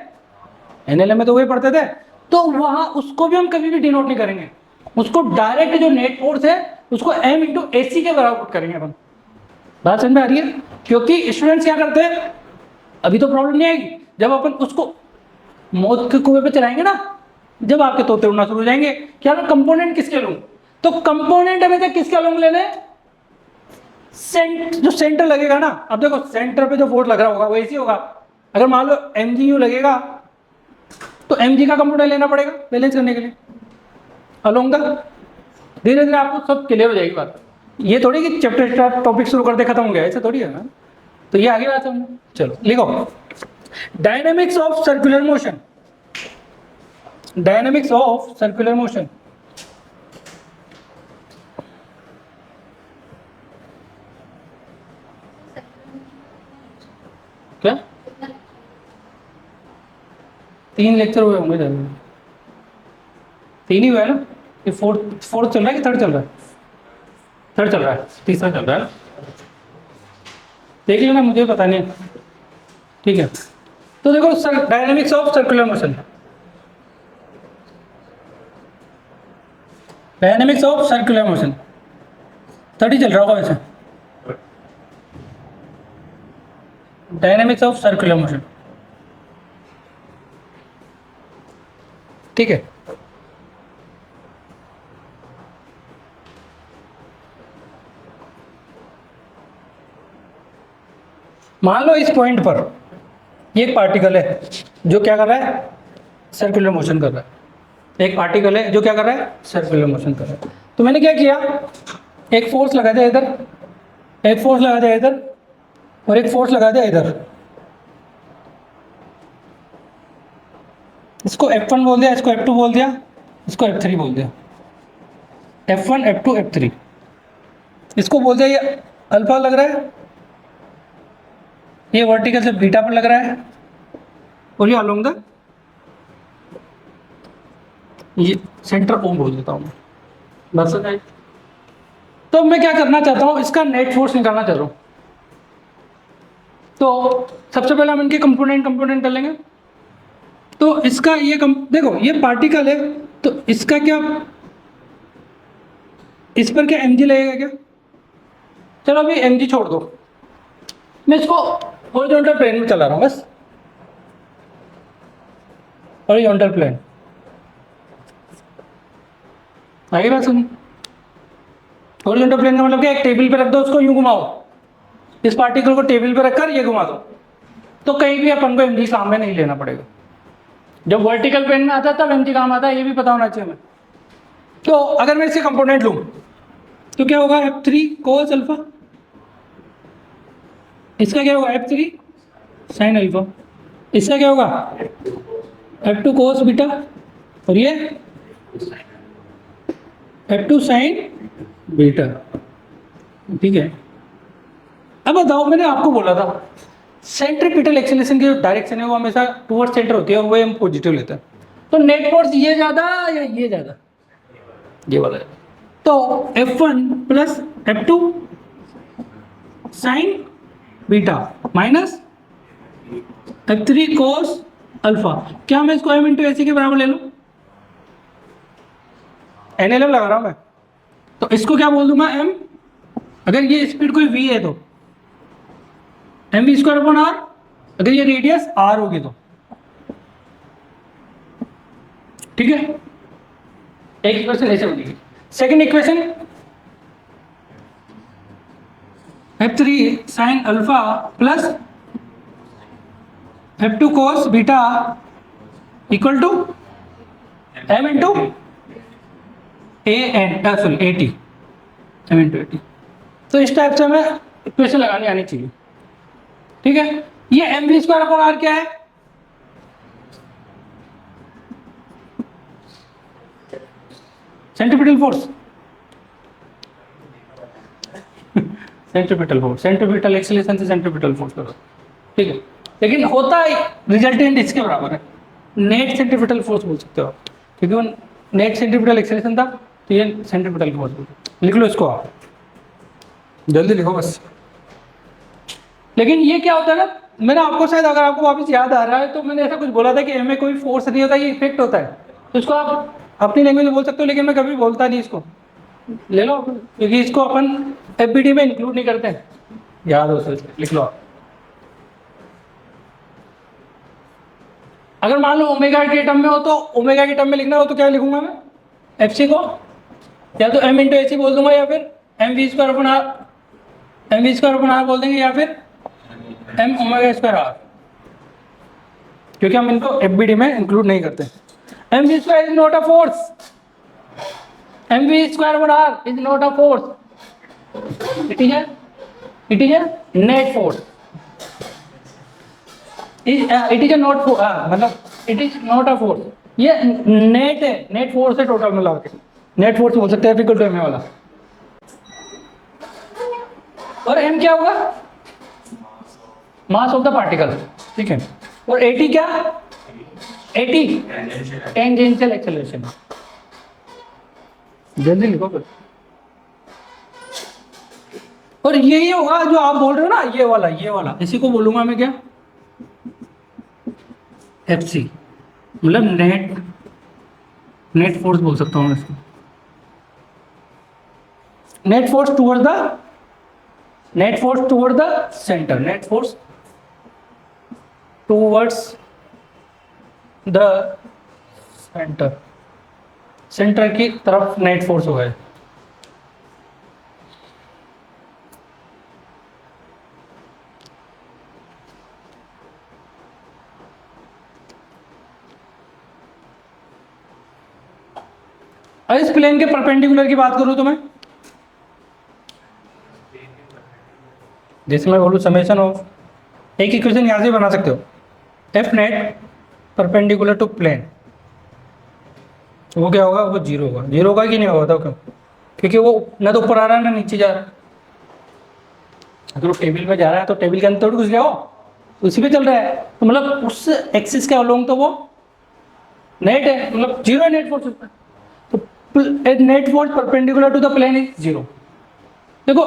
एनएलएम में तो वही पढ़ते थे। तो वहां उसको भी हम कभी भी डिनोट नहीं करेंगे, उसको डायरेक्ट जो नेट फोर्स है उसको एम इंटू ए सी के बराबर पुट करेंगे अपन। बात समझ में आ रही है? क्योंकि स्टूडेंट्स क्या करते हैं, अभी तो प्रॉब्लम नहीं आएगी, जब अपन उसको मौत के कुएं पे चलाएंगे ना, जब आपके तोते उड़ना शुरू हो जाएंगे, क्या मैं कंपोनेंट किसके लूं? तो कंपोनेंट हमें से किसका लूंग लेने, जो सेंटर लगेगा ना। अब देखो सेंटर पे जो फोर्स लग रहा होगा वो ऐसी होगा। अगर मान लो एमजीयू लगेगा तो एमजी का कंपोनेंट लेना पड़ेगा बैलेंस करने के लिए अलोंग द। धीरे धीरे आपको सब क्लियर हो जाएगी बात। ये थोड़ी कि चैप्टर टॉपिक शुरू करते खत्म हो गया, ऐसा थोड़ी है ना। तो ये आगे बात है। चलो लिखो, dynamics of circular motion. Dynamics of circular motion. क्या 3 लेक्चर हुए होंगे जरूर, 3 ही हुआ है ना। ये फोर्थ चल रहा है कि थर्ड चल रहा है? थर्ड चल रहा है, तीसरा चल रहा है। देख लेना, मुझे पता नहीं, ठीक है। तो देखो dynamics of circular motion, dynamics of circular motion 30 चल रहा होगा वैसे। डायनेमिक्स ऑफ सर्कुलर मोशन, ठीक है। मान लो इस पॉइंट पर ये एक पार्टिकल है जो क्या कर रहा है, सर्कुलर मोशन कर रहा है। एक पार्टिकल है जो क्या कर रहा है, सर्कुलर मोशन कर रहा है। तो मैंने क्या किया, एक फोर्स लगा दिया इधर, एक फोर्स लगा दिया इधर, और एक फोर्स लगा दिया इधर। इसको F1 बोल दिया, इसको F2 बोल दिया, इसको F3 बोल दिया। F1 F2 F3, इसको बोल दिया ये अल्फा लग रहा है, ये वर्टिकल से बीटा पर लग रहा है, और ये अलोंग द ये सेंटर ओम बोल देता हूँ मैं, बस। तो मैं क्या करना चाहता हूँ, इसका नेट फोर्स निकालना चाह रहा हूँ। तो सबसे पहले हम इनके कंपोनेंट कर लेंगे। तो इसका ये देखो ये पार्टिकल है, तो इसका क्या, इस पर क्या mg लगेगा क्या? चलो अभी mg छोड़ दो, मैं इसको हॉरिजॉन्टल प्लेन में चला रहा हूँ बस, हॉरिजॉन्टल प्लेन। आगे बात सुनिए, हॉरिजॉन्टल प्लेन का मतलब क्या, एक टेबल पे रख दो, उसको यूं घुमाओ, इस पार्टिकल को टेबल पे रखकर ये घुमा दो, तो कहीं भी अपन को mg काम में नहीं लेना पड़ेगा। जब वर्टिकल प्लेन में आता है तब mg काम आता है, ये भी पता होना चाहिए हमें। तो अगर मैं इसके कंपोनेंट लूं तो क्या होगा, F3 cos अल्फा, इसका क्या होगा F3 sin अल्फा, इसका क्या होगा F2 cos बीटा, और ये F2 sin बीटा, ठीक है। अब बताओ, मैंने आपको बोला था सेंट्रीपिटल एक्सेलरेशन की जो डायरेक्शन है वो हमेशा टुवर्ड सेंटर होती है, और वो हम पॉजिटिव लेते हैं। तो नेट फोर्स ये ज़्यादा या ये ज़्यादा, ये वाला है। तो F1 plus F2 sign beta minus F3 cos alpha, क्या मैं इसको m इंटू ए के बराबर ले लूँ? NLM लगा रहा हूँ मैं, तो इसको क्या बोल दूंगा m, अगर ये स्पीड कोई v है तो mv स्क्वायर अपॉन r, अगर ये रेडियस r होगी तो, ठीक है। एक इक्वेशन ऐसे बनेगी। Second equation F3 sin alpha plus F2 cos beta equal to m into a t, m into a t. तो इस टाइप से हमें इक्वेशन लगानी आनी चाहिए, ठीक है। ये mv स्क्वायर अपॉन r क्या है, centripetal force, centripetal force, centripetal acceleration से सेंट्रीपिटल फोर्स करो, ठीक है। लेकिन होता है रिजल्टेंट इसके बराबर है, नेट सेंट्रीपिटल फोर्स बोल सकते हो आप, क्योंकि वो नेट सेंट्रीपिटल एक्सेलरेशन था, तो ये सेंट्रीपिटल फोर्स बोलते। लिख लो इसको आप, जल्दी लिखो बस। लेकिन ये क्या होता है ना, मैंने आपको शायद, अगर आपको वापस याद आ रहा है तो मैंने ऐसा कुछ बोला था कि एम में कोई फोर्स नहीं होता, ये इफेक्ट होता है। तो इसको आप अपनी लैंग्वेज में बोल सकते हो, लेकिन मैं कभी बोलता नहीं इसको। ले लो, क्योंकि इसको अपन एफबीडी में इंक्लूड नहीं करते हैं। याद हो सर, लिख लो आप। अगर मान लो ओमेगा के टर्म में हो, तो ओमेगा के टर्म में लिखना हो तो क्या लिखूंगा मैं? एफ सी को या तो एम इंटू ए सी बोल दूंगा, या फिर m we square upon r, m we square upon r बोल देंगे, या फिर एम ओमेगा स्क्वायर आर, क्योंकि हम इनको एफबीडी में इंक्लूड नहीं करते। M we square is not a force, M we square upon R is not a force, it is a net force, it is a not, मतलब it is not a force, ये net है, net force है total मिला के, net force बोल सकते हैं equal to M वाला। और एम क्या होगा? मास ऑफ द पार्टिकल, ठीक है। और एटी क्या? एटी टेंजेंशियल एक्सेलरेशन, जल्दी लिखो फिर। और यही होगा जो आप बोल रहे हो ना, ये वाला इसी को बोलूंगा मैं क्या? एफ सी, मतलब नेट फोर्स बोल सकता हूँ मैं इसको। Net force toward the centre, net force towards the centre की तरफ नेट फोर्स होगा। और इस प्लेन के परपेंडिकुलर की बात करूं तो मैं, जैसे मैं बोलूँ समेशन ऑफ, एक इक्वेशन यहाँ से बना सकते हो, F net perpendicular to plane, वो क्या होगा? वो जीरो होगा। जीरो होगा कि नहीं होगा? बताओ क्यों? क्योंकि वो ना तो ऊपर आ रहा है ना नीचे जा रहा है। अगर वो टेबल में जा रहा है तो टेबल के अंदर थोड़ी घुस गया, हो उसी पे चल रहा है, तो मतलब उस एक्सिस के अलोंग तो वो नेट है, मतलब जीरो है नेट फोर्स। तो net force perpendicular to the plane is zero. देखो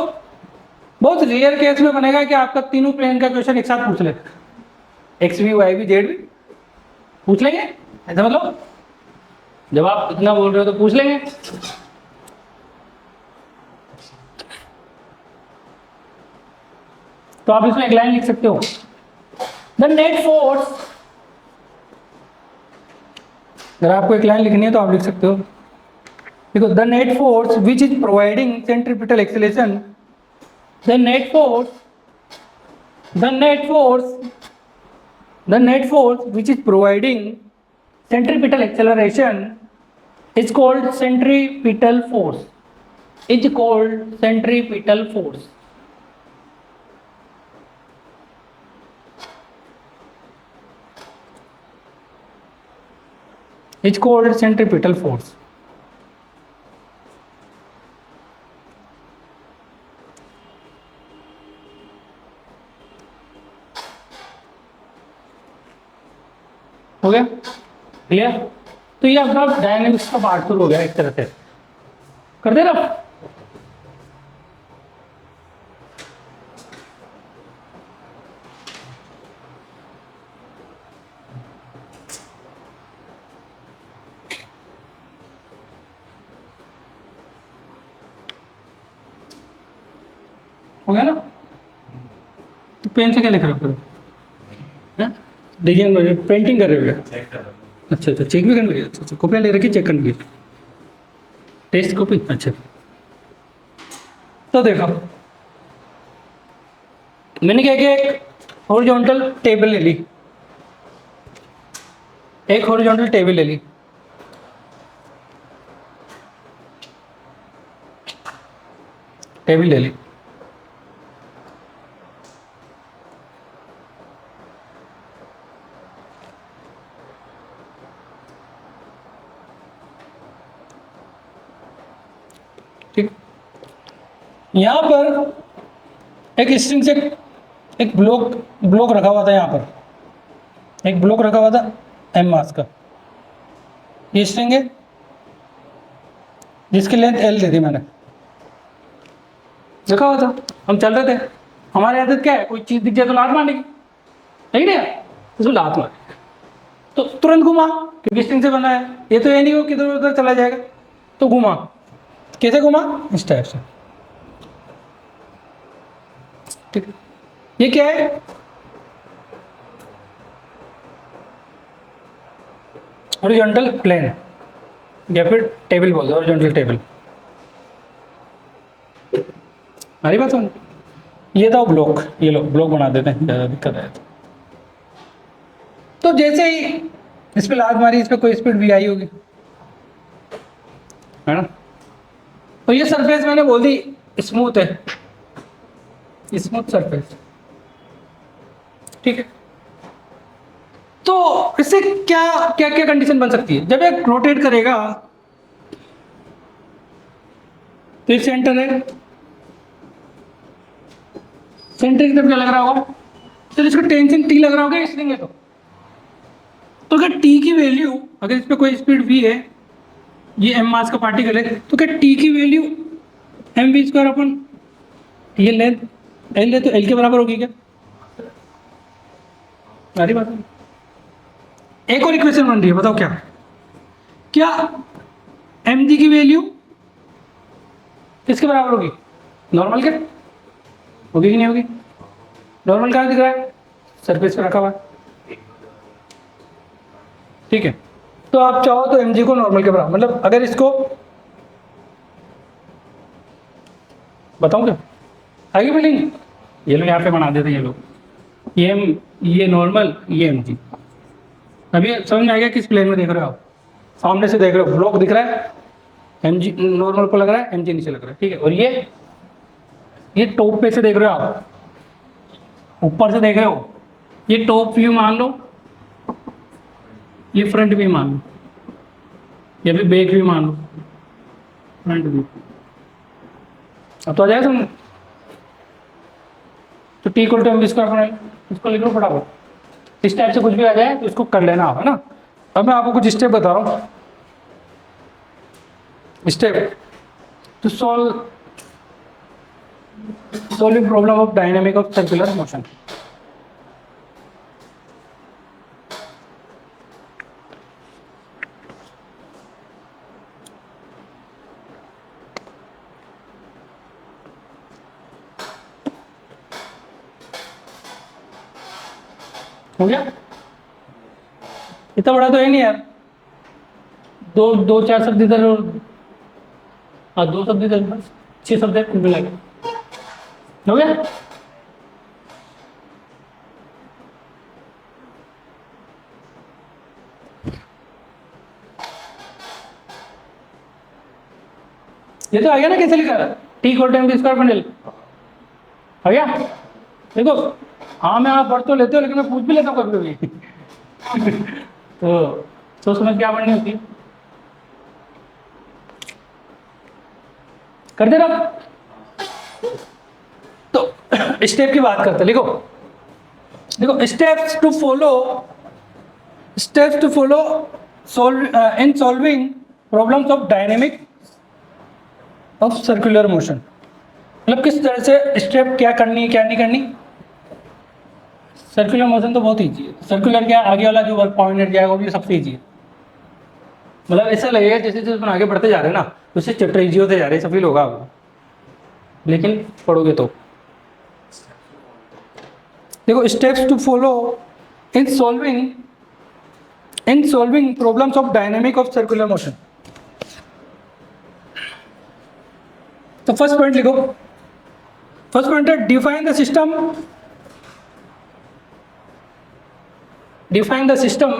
बहुत रेयर केस में बनेगा कि आपका तीनों प्लेन का क्वेश्चन एक साथ पूछ ले, एक्स भी वाई भी जेड भी पूछ लेंगे, ऐसा मतलब जब आप इतना बोल रहे हो तो पूछ लेंगे। तो आप इसमें एक लाइन लिख सकते हो, द नेट फोर्स, अगर आपको एक लाइन लिखनी है तो आप लिख सकते हो, देखो the net force which is providing centripetal acceleration, the net force which is providing centripetal acceleration is called centripetal force, is called centripetal force. It's called centripetal force. हो गया क्लियर? तो ये अपना डायनेमिक्स का पार्ट शुरू हो गया एक तरह से, कर दे ना। हो गया ना? तो पेन से क्या लिख रहे हो फिर? डिजाइन पेंटिंग कर रहे हो क्या? चेक कर रहा हूँ। अच्छा अच्छा, चेक भी करने लगे? अच्छा अच्छा, कॉपियाँ ले रखी, चेक करने लगे, टेस्ट कॉपी। अच्छा, तो देखो मैंने क्या किया, एक हॉरिजॉन्टल टेबल ले ली, एक हॉरिजॉन्टल टेबल ले ली, टेबल ले ली, ठीक। यहाँ पर एक स्ट्रिंग से एक ब्लॉक रखा हुआ था, यहाँ पर एक ब्लॉक रखा हुआ था एम मास का, ये स्ट्रिंग है जिसकी लेंथ एल दे दी मैंने, रखा हुआ था, हम चल रहे थे। हमारी आदत क्या है, कोई चीज़ दिख जाए तो लात मारने की, है ना, इसमें लात मार तो तुरंत घुमा क्योंकि स्ट्रिंग से बना है, ये तो ये नहीं हो कि इधर उधर चला जाएगा, तो घुमा, कैसे घुमा, इस टाइप से, ठीक है। ये क्या है, हॉरिजॉन्टल प्लेन या फिर टेबल बोलते हैं, हॉरिजॉन्टल टेबल। हमारी बात सुन, ये था ब्लॉक, ये लो ब्लॉक बना देते हैं, ज़्यादा दिक्कत है तो जैसे ही इस पे लात मारी, इस पे कोई स्पीड भी आई होगी, है ना। तो ये सरफेस मैंने बोल दी स्मूथ है, स्मूथ सरफेस, ठीक है। तो इससे क्या क्या क्या कंडीशन बन सकती है, जब एक रोटेट करेगा तो एक सेंटर है, सेंटर की तरफ क्या लग रहा होगा, तो इसका टेंशन टी लग रहा होगा स्प्रिंग है तो क्या टी की वैल्यू, अगर इस पर कोई स्पीड वी है, ये एम मास का पार्टिकल है, तो क्या टी की value m we square upon, ये लेंथ एल है तो एल के बराबर होगी क्या, सारी बात है। एक और इक्वेशन बन रही है, बताओ क्या, क्या एम जी की वैल्यू किसके बराबर होगी, नॉर्मल के, होगी कि नहीं होगी, नॉर्मल कहाँ दिख रहा है, सरफेस पे रखा हुआ है, ठीक है। तो आप चाहो तो एम जी को नॉर्मल के बराबर, मतलब अगर इसको बताऊं क्या, आगे बिल्डिंग, ये लोग यहाँ पे बना देते हैं, ये लोग ये नॉर्मल, ये एम जी, अभी समझ में आ गया किस प्लेन में देख रहे हो आप, सामने से देख रहे हो, ब्लॉक दिख रहा है, एम जी नॉर्मल को लग रहा है, एम जी नीचे लग रहा है, ठीक है। और ये टॉप पे से देख रहे हो आप, ऊपर से देख रहे हो, ये टॉप व्यू मान लो, ये फ्रंट व्यू मान लो, ये भी बैक व्यू मान लो, फ्रंट व्यू, अब तो आ जाएगा समझ, तो t equal to m square बनाए, इसको लिख लो फटाफट, इस टाइप से कुछ भी आ जाए तो इसको कर लेना आप, है ना। अब मैं आपको कुछ स्टेप बता रहा हूँ, step to solving problem of dynamic of circular motion. हो गया, इतना बड़ा तो है नहीं यार, दो दो चार शब्द इधर और हाँ दो शब्द इधर, बस 6 शब्द है कुल मिला के, हो गया। ये तो आ गया ना, कैसे लिखा, T equal to M we square बंडल, आ गया। देखो हाँ मैं आप पढ़ तो लेते हो, लेकिन मैं पूछ भी लेता हूँ कभी कभी तो सोच समझ क्या पढ़नी होती है, कर दे रहा। तो स्टेप की बात करते, लिखो देखो, steps to follow in solving problems of dynamic of circular motion, मतलब किस तरह से स्टेप क्या करनी है क्या नहीं करनी। सर्कुलर मोशन तो बहुत ईजी है, सर्कुलर क्या आगे वाला जो वर्क पॉइंट जाएगा वो भी सबसे ईजी है, मतलब ऐसा लगेगा जैसे जैसे अपन आगे बढ़ते जा रहे हैं ना, उससे चैप्टर ईजी होते जा रहे हैं, सभी लोग आप, लेकिन पढ़ोगे तो देखो, steps to follow in solving problems of dynamic of circular motion. तो फर्स्ट पॉइंट लिखो, फर्स्ट पॉइंट है define the system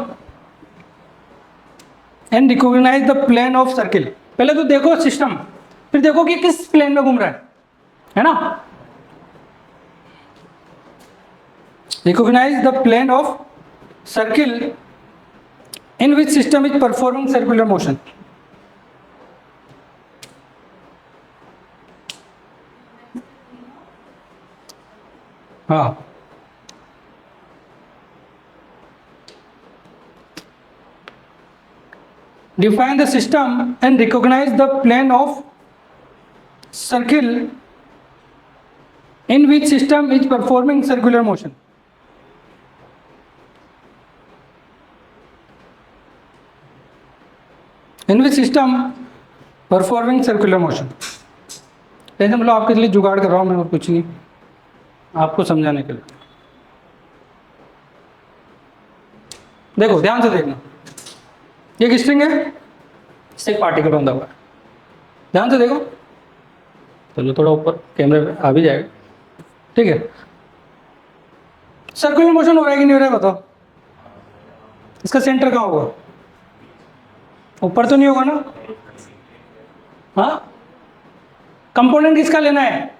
and recognize the plane of circle. पहले तो देखो सिस्टम, फिर देखो कि किस प्लेन में घूम रहा है ना। Recognize the plane of circle in which system is performing circular motion. हाँ define the system and recognize the plane of circle in which system is performing circular motion। In which system performing circular motion. जैसे मतलब आपके लिए जुगाड़ कर रहा हूँ मैं, और कुछ नहीं, आपको समझाने के लिए। देखो ध्यान से देखना, ये एक स्ट्रिंग है, इससे एक पार्टिकल बंधा हुआ है, ध्यान से देखो। चलो थोड़ा ऊपर कैमरे पे आ भी जाएगा, ठीक है। सर्कुलर मोशन हो रहा है कि नहीं हो रहा है बताओ। इसका सेंटर कहाँ होगा? ऊपर तो नहीं होगा ना? हाँ, कंपोनेंट किसका लेना है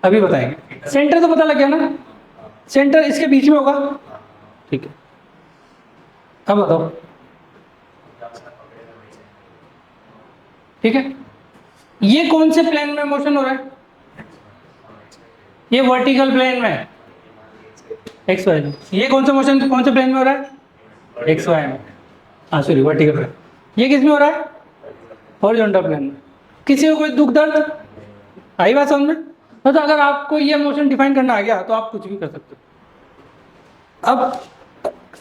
अभी बताएंगे। सेंटर तो पता लग गया ना, सेंटर इसके बीच में होगा, ठीक है। अब बताओ, ठीक है, ये कौन से प्लेन में मोशन हो रहा है? ये वर्टिकल प्लेन में, एक्स वाई में। ये कौन सा मोशन कौन से प्लेन में हो रहा है? एक्स वाई में, हाँ सॉरी वर्टिकल प्लेन। ये किस में हो रहा है? हॉरिजॉन्टल प्लेन में। किसी को कोई दुख दर्द आई बात समझ में? तो अगर आपको ये मोशन डिफाइन करना आ गया तो आप कुछ भी कर सकते हो।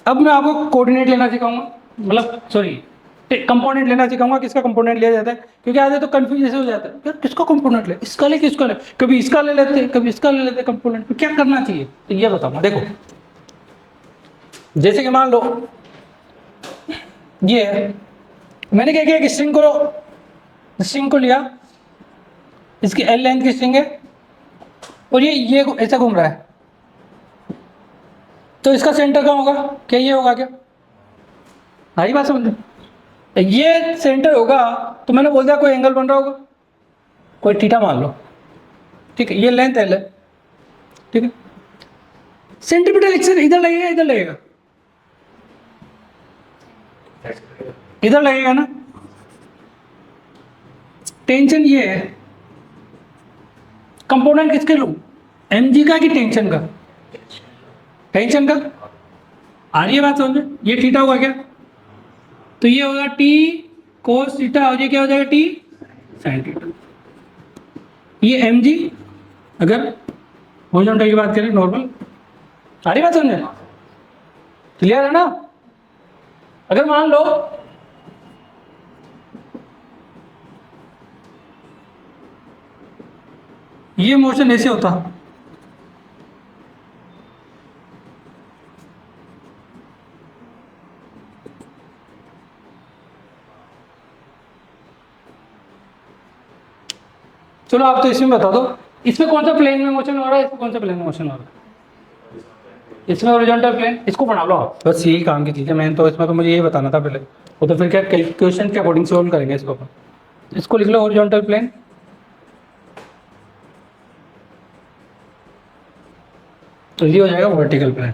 अब मैं आपको कोऑर्डिनेट लेना सिखाऊंगा, मतलब सॉरी कंपोनेंट लेना सिखाऊंगा। किसका कंपोनेंट लिया जाता है, क्योंकि आधे तो कंफ्यूज ऐसे हो जाता है, यार किसका कंपोनेंट ले, इसका ले किसका ले, कभी इसका ले लेते कभी इसका ले लेते कंपोनेंट, तो क्या करना चाहिए? तो ये बताऊंगा। देखो जैसे कि मान लो ये है, मैंने क्या किया, एक स्ट्रिंग को लिया, इसकी एल लेंथ की स्ट्रिंग है, और ये ऐसा घूम रहा है, तो इसका सेंटर कहाँ होगा? क्या ये होगा क्या? आई बात समझ? ये सेंटर होगा, तो मैंने बोल दिया कोई एंगल बन रहा होगा, कोई थीटा मान लो, ठीक है। ये लेंथ एल है, ठीक है। सेंटीमीटर एक्सेस इधर लगेगा, इधर लगेगा, इधर लगेगा ना। टेंशन ये है, कंपोनेंट किसके लूं, mg का कि टेंशन का? टेंशन का। आ रही है बात समझ में? ये थीटा होगा क्या, तो ये होगा t cos थीटा, और ये क्या हो जाएगा t sin थीटा। ये mg अगर हॉरिजॉन्टल की बात करें, नॉर्मल। आ रही बात समझ में? क्लियर है ना? अगर मान लो ये मोशन ऐसे होता, चलो आप तो इसमें बता दो, इसमें कौन सा प्लेन में मोशन हो रहा है, इसमें कौन सा प्लेन में मोशन हो रहा है? इसमें हॉरिजॉन्टल प्लेन। इसको बना लो आप, बस यही काम की चीज़ है। मैंने तो इसमें तो मुझे यही बताना था पहले, वो तो फिर क्या क्वेश्चन के अकॉर्डिंग सोल्व करेंगे इसको अपन। इसको लिख लो हॉरिजॉन्टल प्लेन, तो ये हो जाएगा वर्टिकल प्लेन।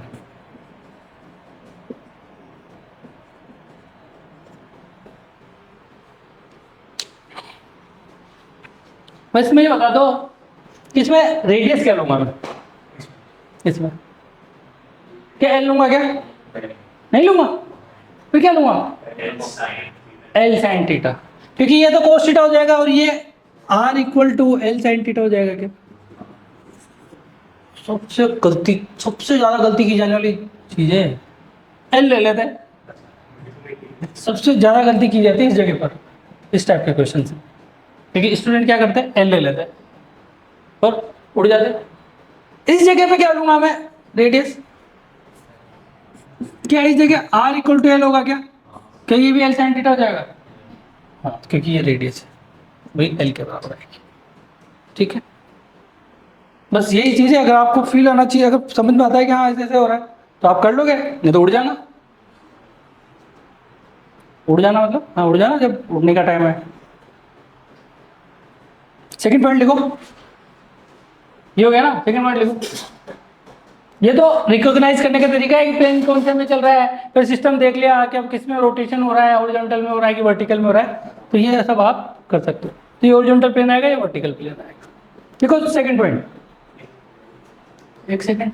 बस मुझे बता दो इसमें रेडियस क्या लूंगा मैं, इसमें क्या एल लूंगा क्या? नहीं लूंगा, फिर क्या लूंगा? एल साइन थीटा, क्योंकि ये तो कोस थीटा हो जाएगा, और ये r equal to l sine theta हो जाएगा। क्या सबसे ज्यादा गलती की जाने वाली चीज है, एल ले लेते हैं। सबसे ज्यादा गलती की जाती है इस जगह पर, इस टाइप के क्वेश्चन से, क्योंकि स्टूडेंट क्या करते हैं, एल ले लेते हैं और उड़ जाते हैं। इस जगह पे क्या लूंगा मैं, रेडियस। क्या इस जगह आर इक्वल टू एल होगा क्या? क्या ये भी एल साइन थीटा हो जाएगा? हाँ, क्योंकि ये रेडियस है, वही एल के बराबर आएगी, ठीक है। बस यही चीज़ है, अगर आपको फील आना चाहिए, अगर समझ में आता है कि हाँ ऐसे ऐसे हो रहा है, तो आप कर लोगे, नहीं तो उड़ जाना। उड़ जाना मतलब हाँ उड़ जाना, जब उड़ने का टाइम है। सेकंड पॉइंट लिखो, ये हो गया ना। सेकंड पॉइंट लिखो, ये तो रिकॉग्नाइज करने का तरीका है कि प्लेन कौन से में चल रहा है, फिर सिस्टम देख लिया कि अब किस में रोटेशन हो रहा है, हॉरिजॉन्टल में हो रहा है कि वर्टिकल में हो रहा है, तो ये सब आप कर सकते हो। तो ये हॉरिजॉन्टल प्लेन आएगा या वर्टिकल प्लेन आएगा। लिखो सेकंड पॉइंट, एक सेकंड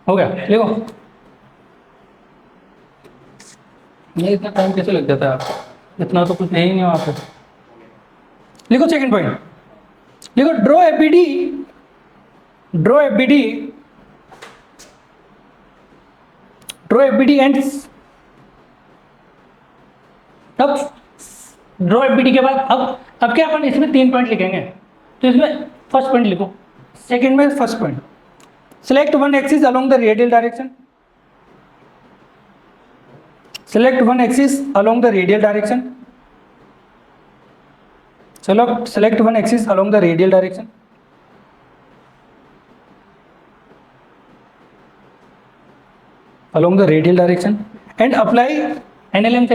हो गया, लिखो। ये इतना टाइम कैसे लग जाता है आपको, इतना तो कुछ है ही नहीं वहाँ पे। लिखो सेकंड पॉइंट, लिखो draw ABD, draw ABD and अब ड्रॉ एफबीटी के बाद अब क्या अपन इसमें 3 पॉइंट लिखेंगे, तो इसमें फर्स्ट पॉइंट लिखो, सेकंड में first point, select one axis along the radial direction, select one axis along the radial direction, select one axis along the radial direction, and apply NLM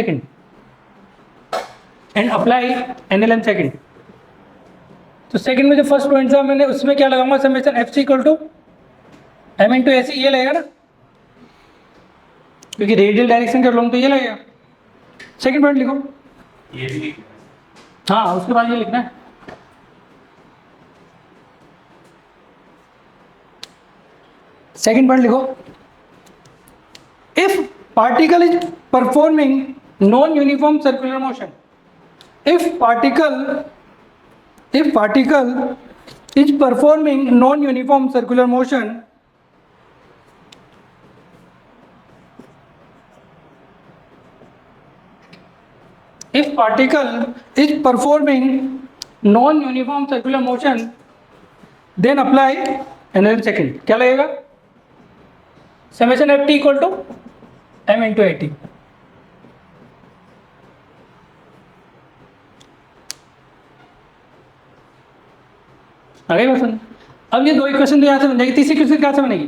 second, तो second में जो first point था मैंने उसमें क्या लगाऊंगा, summation FC equal to M into AC, ये लगेगा ना, क्योंकि रेडियल डायरेक्शन के अलोंग तो ये लगेगा। सेकंड पॉइंट लिखो, ये भी लिखना है। हाँ उसके बाद ये लिखना है। सेकंड पॉइंट लिखो, if particle is performing non uniform circular motion, if particle is performing non-uniform circular motion, if particle is performing non-uniform circular motion, then apply NLM second, क्या लगेगा, summation FT equal to M into AT। आ गई बात समझ? अब ये दो equation तो यहाँ से बन जाएगी, तीसरी इक्वेशन कहाँ से बनेगी,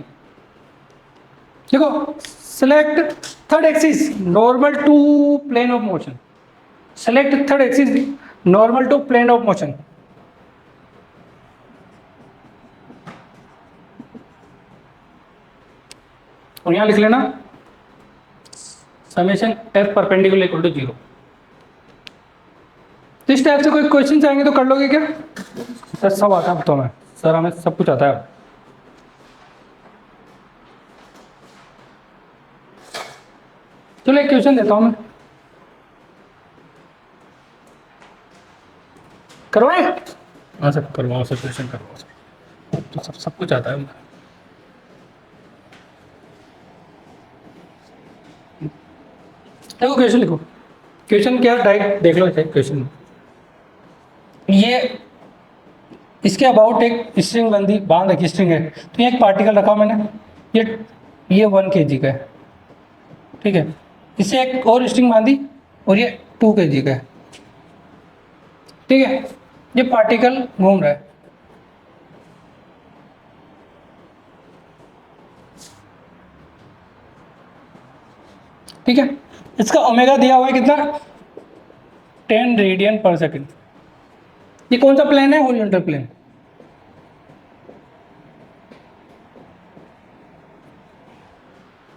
देखो, select third axis normal to plane of motion, select third axis normal to plane of motion, और यहाँ लिख लेना summation F perpendicular equal to 0। तो इस टाइप से कोई क्वेश्चन आएंगे तो कर लोगे क्या? सर सब आता है तो मैं, सर हमें सब कुछ आता है। चलो एक क्वेश्चन देता हूँ मैं, करवाए? हाँ सर करवाओ सर, क्वेश्चन करवाओ सर, तो सब कुछ आता है। देखो क्वेश्चन लिखो, क्वेश्चन क्या डायरेक्ट देख लो इसे क्वेश्चन। ये इसके अबाउट एक स्ट्रिंग बांध रखी स्ट्रिंग है, तो ये एक पार्टिकल रखा मैंने, ये 1 kg का है, ठीक है, इससे एक और स्ट्रिंग बांधी और ये 2 kg का है, ठीक है, ये पार्टिकल घूम रहा है, ठीक है, इसका ओमेगा दिया हुआ है कितना, 10 रेडियन पर सेकंड। ये कौन सा प्लेन है, हॉरिजॉन्टल प्लेन।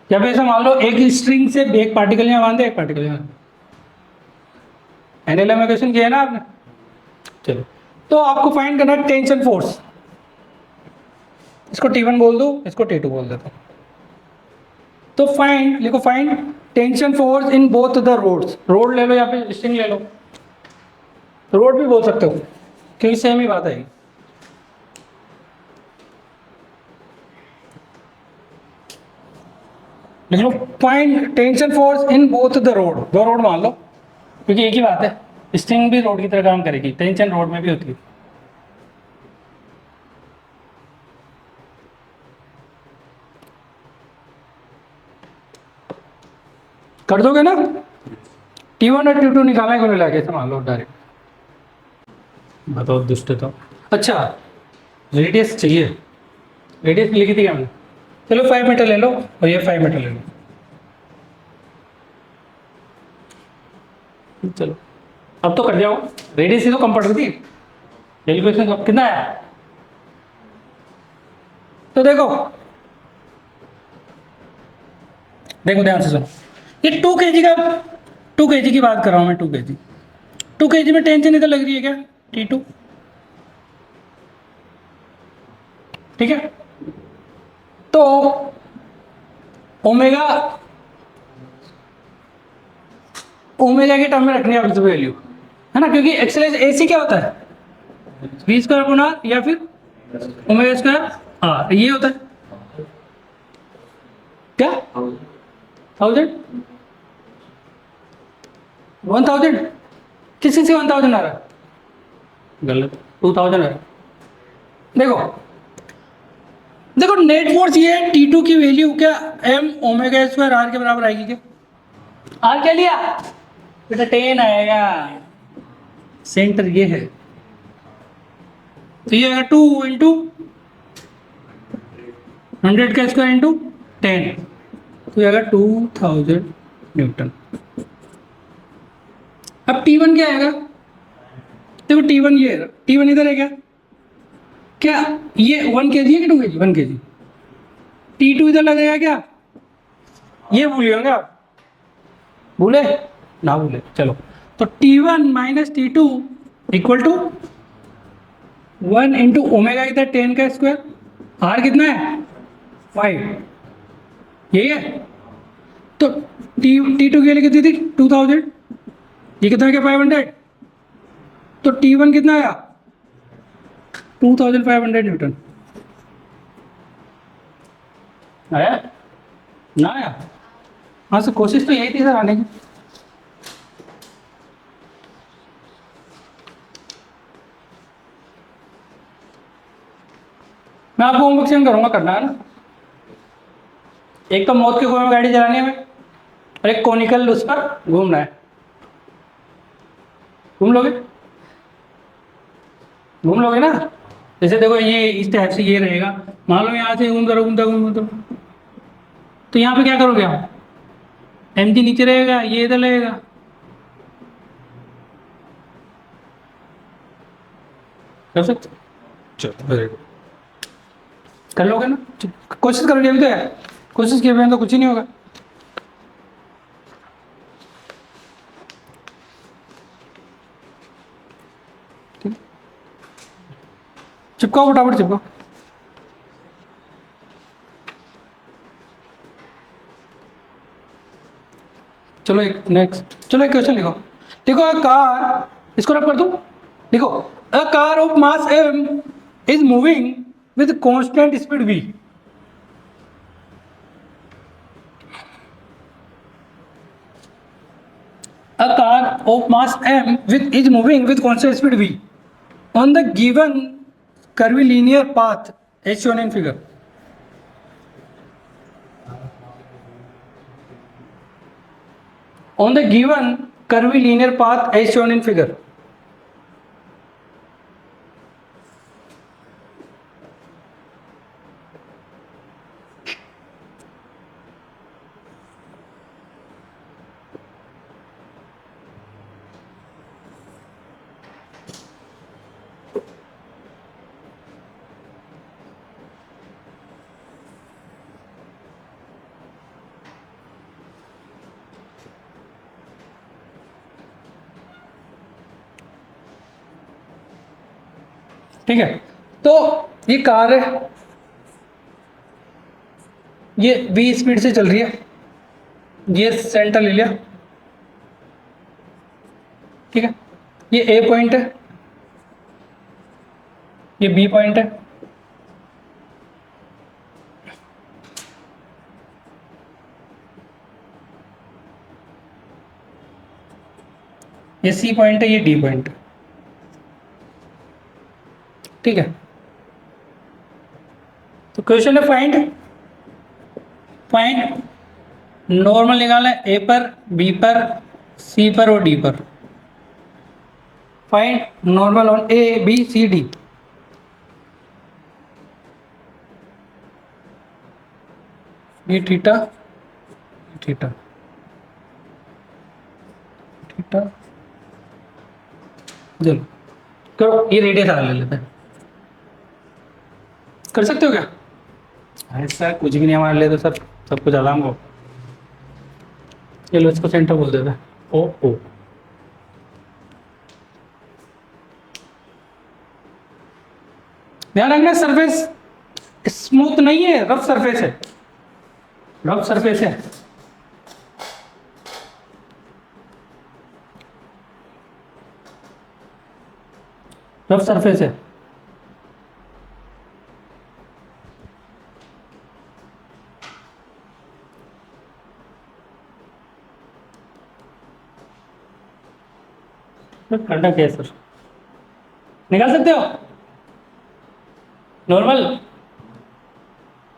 जब ऐसा मान लो एक स्ट्रिंग से एक पार्टिकल यहाँ बांधे, एक पार्टिकल यहाँ, एनएलएम में क्वेश्चन किया है ना आपने। चलो तो आपको फाइंड करना है टेंशन फोर्स, इसको T1 बोल दो, इसको T2 बोल देता हूँ। तो फाइंड लिखो, find tension force in both the rods, rod ले लो या फिर स्ट्रिंग ले लो, रोड भी बोल सकते हो क्योंकि सेम ही बात है। लिख लो find tension force in both the rod, दो रोड मान लो क्योंकि एक ही बात है, स्ट्रिंग भी रोड की तरह काम करेगी, टेंशन रोड में भी होती है। कर दोगे ना, T1 और T2 निकालने को मिला कैसे मान लो डायरेक्ट, बताओ दुष्ट तो। अच्छा रेडियस चाहिए, रेडियस लिखी थी क्या मैंने, चलो 5 मीटर ले लो और ये 5 मीटर ले लो। चलो अब तो कर जाओ, रेडियस ही तो कम पड़ रही थी, कैलकुलेशन कितना आया, तो देखो ध्यान से सुनो, ये 2 kg की बात कर रहा हूँ मैं, 2 kg में टेंशन इधर लग रही है क्या, T2, ठीक है, तो ओमेगा के टर्म में रखनी है अब वैल्यू, है ना, क्योंकि एक्सेलरेशन AC क्या होता है, v स्क्वायर गुना या फिर ओमेगा स्क्वायर, हाँ ये होता है क्या 1000, 1000 किसी से 1000 आ रहा है, गलत, 2000 आ रहा है। देखो देखो नेट फोर्स ये है, T2 की वैल्यू क्या, एम ओमेगा स्क्वायर आर के बराबर आएगी क्या? आर क्या लिया बेटा, 10 आएगा, सेंटर ये है, तो ये आएगा 2 इंटू 100 का स्क्वायर इंटू 10, तो ये आएगा 2000 न्यूटन। अब T1 क्या आएगा, देखो T1 ये है, T1 इधर है क्या, क्या ये 1 kg है कि 2 kg, 1 kg, T2 इधर लगेगा क्या, ये भूलिए होंगे आप, भूले ना भूले, चलो, तो T1 minus T2 equal to 1 into omega इधर 10 का स्क्वायर, आर कितना है 5, यही है, तो T2 के लिए कितनी थी 2000, ये कितना है 500, तो T1 कितना आया 2500 न्यूटन, आया ना आया, हाँ सर कोशिश तो यही थी सर आने की। मैं आपको होमवर्क सेंड करूंगा, करना है ना, एक तो मौत के कुएं में गाड़ी चलानी है हमें, और एक कोनिकल उस पर घूमना है, घूम लोगे, घूम लोगे ना, जैसे देखो ये इस टाइप से ये रहेगा, मान लो यहाँ से घूमता रहो घूमता घूमता, तो यहाँ पे क्या करोगे आप, एम जी नीचे रहेगा, ये इधर रहेगा, कर सकते हो? चलो वेरी गुड, कर लोगे ना, कोशिश करोगे अभी तो यार, कोशिश किए बिना तो कुछ ही नहीं होगा। ठीक? चिपकाओ फटाफट चिपकाओ, चलो एक नेक्स्ट, चलो एक क्वेश्चन लिखो, देखो अ कार, इसको रब कर दूं, देखो a car of mass m is moving with constant speed v, a car of mass m with is moving with constant speed v on the given curvilinear path as shown in figure, on the given curvilinear path as shown in figure, ठीक है, तो ये car है, ये v speed से चल रही है, ये सेंटर ले लिया, ठीक है, ये a पॉइंट है, ये b पॉइंट है, ये c पॉइंट है, ये d पॉइंट है, ठीक है, तो क्वेश्चन है फाइंड नॉर्मल निकालना है ए पर, बी पर, सी पर और डी पर, find normal on A B C D, ये थीटा थीटा थीटा, चलो करो, ये रेडियस आगे ले लेते हैं, कर सकते हो क्या, ऐसा कुछ भी नहीं हमारे लिए तो सर, सब कुछ आराम हो, चलो इसको सेंटर बोल देते हैं, ओ ओ, ध्यान रखना सरफेस स्मूथ नहीं है, रफ सरफेस है, रफ सरफेस है, रफ सरफेस है, सर करना क्या है सर? निकाल सकते हो? नॉर्मल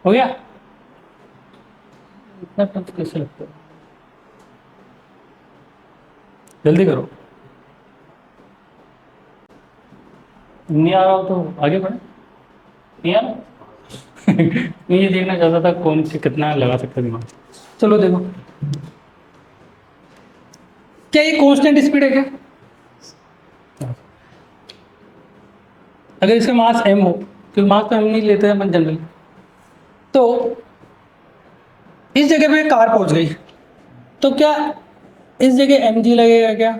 हो गया? इतना टफ कैसे लगता है? जल्दी करो। नहीं आ रहा हो तो आगे बढ़े। नहीं आ रहा? मैं ये देखना चाहता था कौन सी कितना लगा सकता दिमाग। चलो देखो, क्या ये कांस्टेंट स्पीड है क्या? अगर इसका मास m हो, क्योंकि मास तो हम नहीं लेते हैं अपन जनरली, तो इस जगह पे कार पहुंच गई, तो क्या इस जगह mg लगेगा क्या?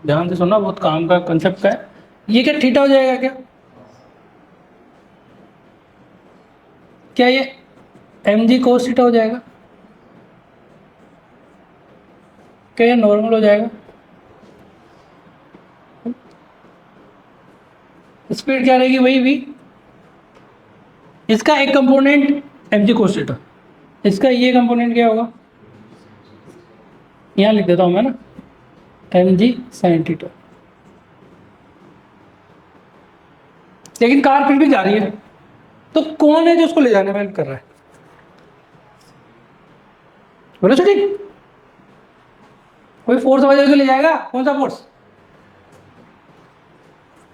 ध्यान से सुनना, बहुत काम का कंसेप्ट का है। ये क्या थीटा हो जाएगा क्या? क्या ये mg cos थीटा हो जाएगा? क्या ये नॉर्मल हो जाएगा? स्पीड क्या रहेगी? वही v। इसका एक कंपोनेंट mg cos थीटा, इसका ये कंपोनेंट क्या होगा? यहाँ लिख देता हूँ मैं ना, mg sin थीटा। लेकिन कार फिर भी जा रही है, तो कौन है जो उसको ले जाने में हेल्प कर रहा है? बोलो ठीक, कोई फोर्स वजह से ले जाएगा। कौन सा फोर्स?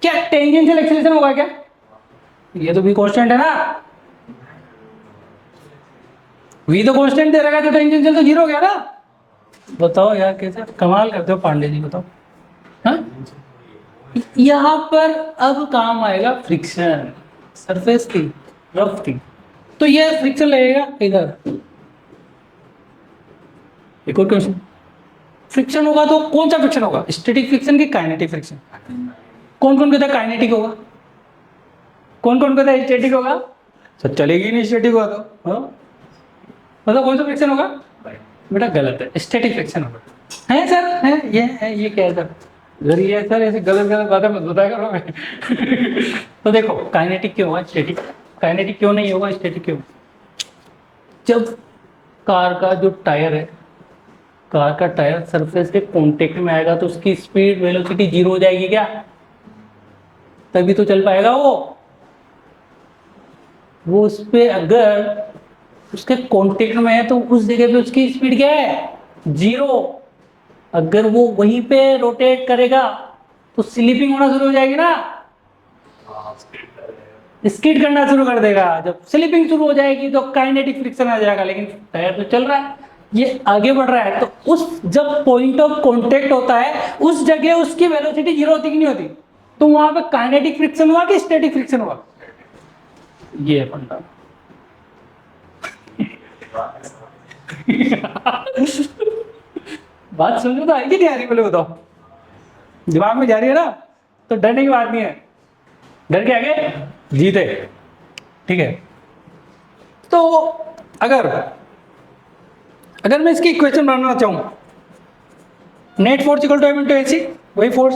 क्या टेंजेंशियल एक्सीलरेशन होगा क्या? ये तो v कांस्टेंट है ना, v तो कांस्टेंट दे रखा है, तो टेंजेंशियल तो जीरो हो गया ना। बताओ यार, कैसे कमाल करते हो पांडे जी, बताओ। हाँ, यहाँ पर अब काम आएगा फ्रिक्शन। सरफेस थी, रफ थी, तो ये फ्रिक्शन लगेगा इधर। एक और क्वेश्चन, फ्रिक्शन होगा तो कौन सा फ्रिक्शन होगा? स्टैटिक फ्रिक्शन की काइनेटिक फ्रिक्शन? कौन कौन कहता है काइनेटिक होगा? कौन कौन कहता है स्टैटिक होगा? सर चलेगी नहीं स्टैटिक होगा तो। हाँ? मतलब कौन सा फ्रिक्शन होगा? बेटा गलत है, स्टैटिक फ्रिक्शन होगा। है सर, ये क्या है सर? अगर ये है सर, ऐसे गलत गलत बातें मत बताया करो। तो देखो, काइनेटिक क्यों होगा, स्टैटिक काइनेटिक क्यों नहीं होगा, स्टैटिक क्यों? जब कार का जो टायर है, कार का टायर सरफेस के कांटेक्ट में आएगा तो उसकी स्पीड वेलोसिटी जीरो हो जाएगी क्या? तभी तो चल पाएगा वो उस पे अगर उसके कांटेक्ट में है तो उस जगह पे उसकी स्पीड क्या है? जीरो। अगर वो वहीं पे रोटेट करेगा तो स्लिपिंग होना शुरू हो जाएगी ना, स्किड करना शुरू कर देगा। जब स्लिपिंग शुरू हो जाएगी तो काइनेटिक फ्रिक्शन आ जाएगा। लेकिन टायर तो चल रहा है, ये आगे बढ़ रहा है, तो उस जब पॉइंट ऑफ कांटेक्ट होता है उस जगह उसकी वेलोसिटी जीरो होती कि नहीं होती? तो वहां पे काइनेटिक फ्रिक्शन हुआ कि स्टैटिक फ्रिक्शन हुआ? ये है पंडा। बात समझ तो आएगी नहीं आ रही? बोले बताओ, दिमाग में जा रही है ना, तो डरने की बात नहीं है। डर के आगे जीते, ठीक है। तो अगर अगर मैं इसकी इक्वेशन बनाना चाहूं, net force equal to m into AC, वही फोर्स,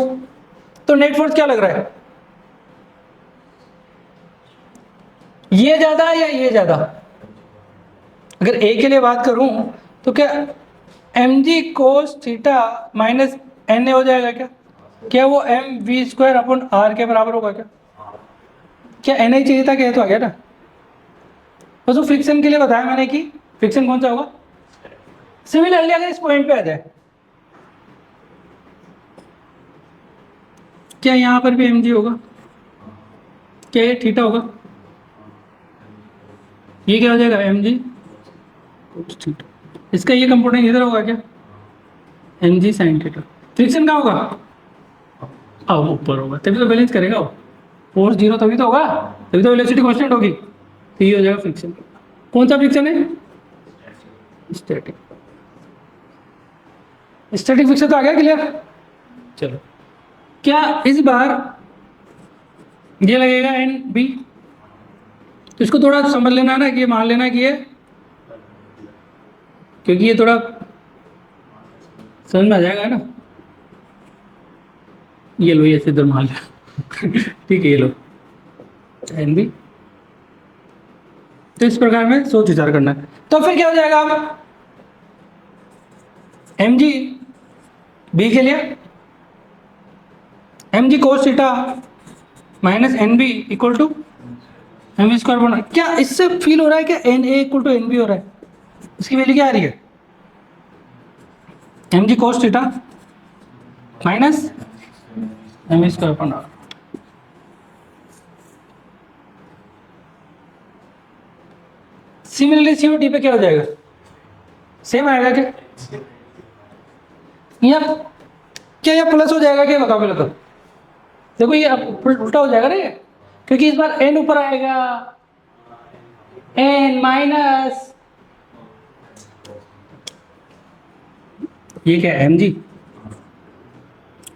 तो नेट फोर्स क्या लग रहा है? ये ज्यादा है या ये ज्यादा? अगर ए के लिए बात करूं तो क्या m g cos theta minus N A हो जाएगा क्या? क्या वो m we square upon r के बराबर होगा क्या? क्या एन आई चाहिए था, क्या तो आ गया ना। बस वो फ्रिक्शन के लिए बताया मैंने कि फ्रिक्शन कौन सा होगा। सिमिलरली अगर इस पॉइंट पे आ जाए, क्या यहाँ पर भी एम जी होगा? क्या ये थीटा होगा? ये क्या हो जाएगा? M g theta. इसका ये कंपोनेंट इधर होगा क्या? M g sine theta. Friction कहाँ होगा? अब ऊपर होगा, तभी तो बैलेंस करेगा वो। फोर्स जीरो तभी तो होगा, तभी तो वेलोसिटी कांस्टेंट होगी। तो ये हो जाएगा फ्रिक्शन। कौन सा फ्रिक्शन है? स्टैटिक। स्टैटिक फ्रिक्शन तो आ गया क्लियर? चलो, क्या इस बार ये लगेगा एन बी, तो इसको थोड़ा समझ लेना ना, कि मान लेना कि ये, क्योंकि ये थोड़ा समझ में आ जाएगा ना। ये लो, ये इधर मान लिया। ठीक है, ये लो एन बी। तो इस प्रकार में सोच विचार करना है। तो फिर क्या हो जाएगा? अब एम जी बी के लिए m g cos theta minus N B equal to M we square बना। क्या इससे फील हो रहा है कि N A equal to N B हो रहा है? इसकी वैल्यू क्या आ रही है? M g cos theta minus m we square बना। सिमिलरली सीओटी पे क्या हो जाएगा? सेम आएगा क्या? यहाँ क्या यह प्लस हो जाएगा क्या? बताओ पहले तो। देखो ये अब उल्टा हो जाएगा ना ये, क्योंकि इस बार एन ऊपर आएगा, एन माइनस ये क्या है? एम जी,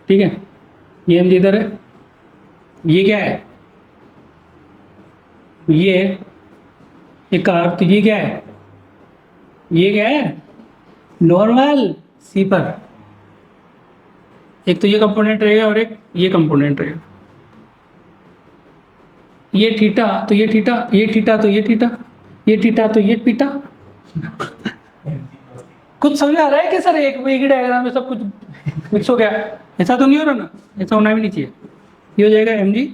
ठीक है, ये एम जी इधर है, ये क्या है? ये कार, तो ये क्या है? ये क्या है? नॉर्मल सी पर एक तो ये कंपोनेंट रहेगा और एक ये कंपोनेंट रहेगा। ये थीटा तो ये थीटा, ये थीटा तो ये थीटा, ये थीटा तो ये थीटा। कुछ समझ आ रहा है कि सर एक ही डायग्राम में सब कुछ मिक्स हो गया? ऐसा तो नहीं हो रहा ना, ऐसा होना भी नहीं चाहिए। ये हो जाएगा एम जी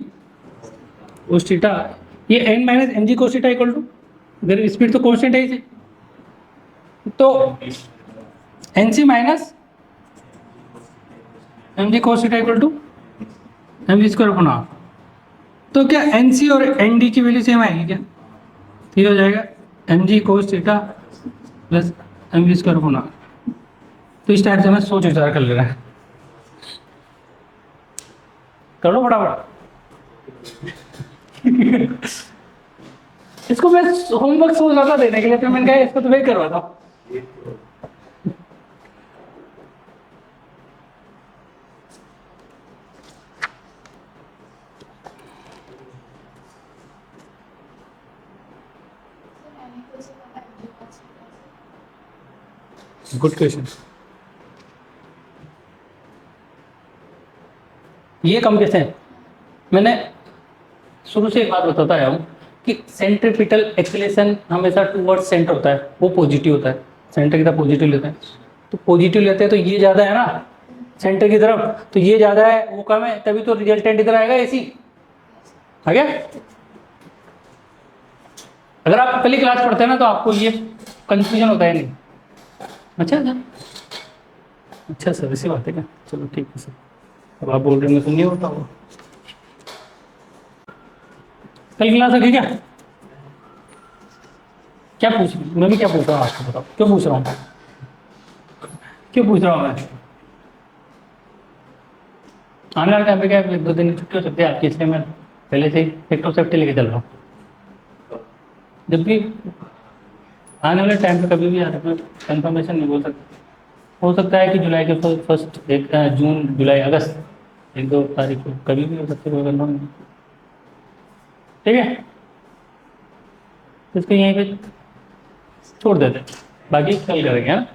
कोस थीटा, ये N minus m g cos theta equal to, अगर स्पीड तो कॉन्स्टेंट है इसे, तो N C minus m g cos theta equal to m g square upon r. तो क्या एन सी और एन डी की वैल्यू सेम आएगी क्या? तो ये हो जाएगा m g cos theta plus m g square upon r. तो इस टाइप से मैं सोच विचार कर ले रहा है, कर लो फटाफट। इसको मैं होमवर्क सोच रहा था देने के लिए, फिर मैंने कहा इसको तो मैं करवाता हूँ। Good question. ये कम कैसे हैं? मैंने शुरू से एक बात बताता आया हूँ कि सेंट्रीपिटल एक्सीलरेशन हमेशा टूवर्ड्स सेंटर होता है, वो पॉजिटिव होता है, सेंटर की तरफ पॉजिटिव लेते हैं। तो पॉजिटिव लेते हैं तो ये ज़्यादा है ना सेंटर की तरफ, तो ये ज़्यादा है वो कम है, तभी तो रिजल्टेंट इधर आएगा ऐसी। आ गया? अगर आप पहली क्लास पढ़ते हैं ना तो आपको ये कंफ्यूजन होता है नहीं। अच्छा सर, ऐसी बात है क्या? चलो ठीक है सर, अब आप बोल रहे हैं तो नहीं होता वो। कल क्लास रखी क्या? क्या पूछ, मैं भी क्या पूछ रहा हूँ आपको बताओ, क्यों पूछ रहा हूँ, क्यों पूछ रहा हूँ मैं? आने वाले टाइम पे क्या 1-2 दिन की छुट्टी हो सकती है आपकी, इसलिए मैं पहले से ही फैक्टर सेफ्टी लेके चल रहा हूँ। जब भी आने वाले टाइम पे कभी भी आ सकता, कंफर्मेशन नहीं बोल सकता, हो सकता है कि जुलाई के फर्स्ट एक जून जुलाई अगस्त 1-2 तारीख को कभी भी हो सकता है, कोई कंफर्म नहीं। ठीक है, इसको यहीं पे छोड़ देते, बाकी कल करेंगे। हाँ।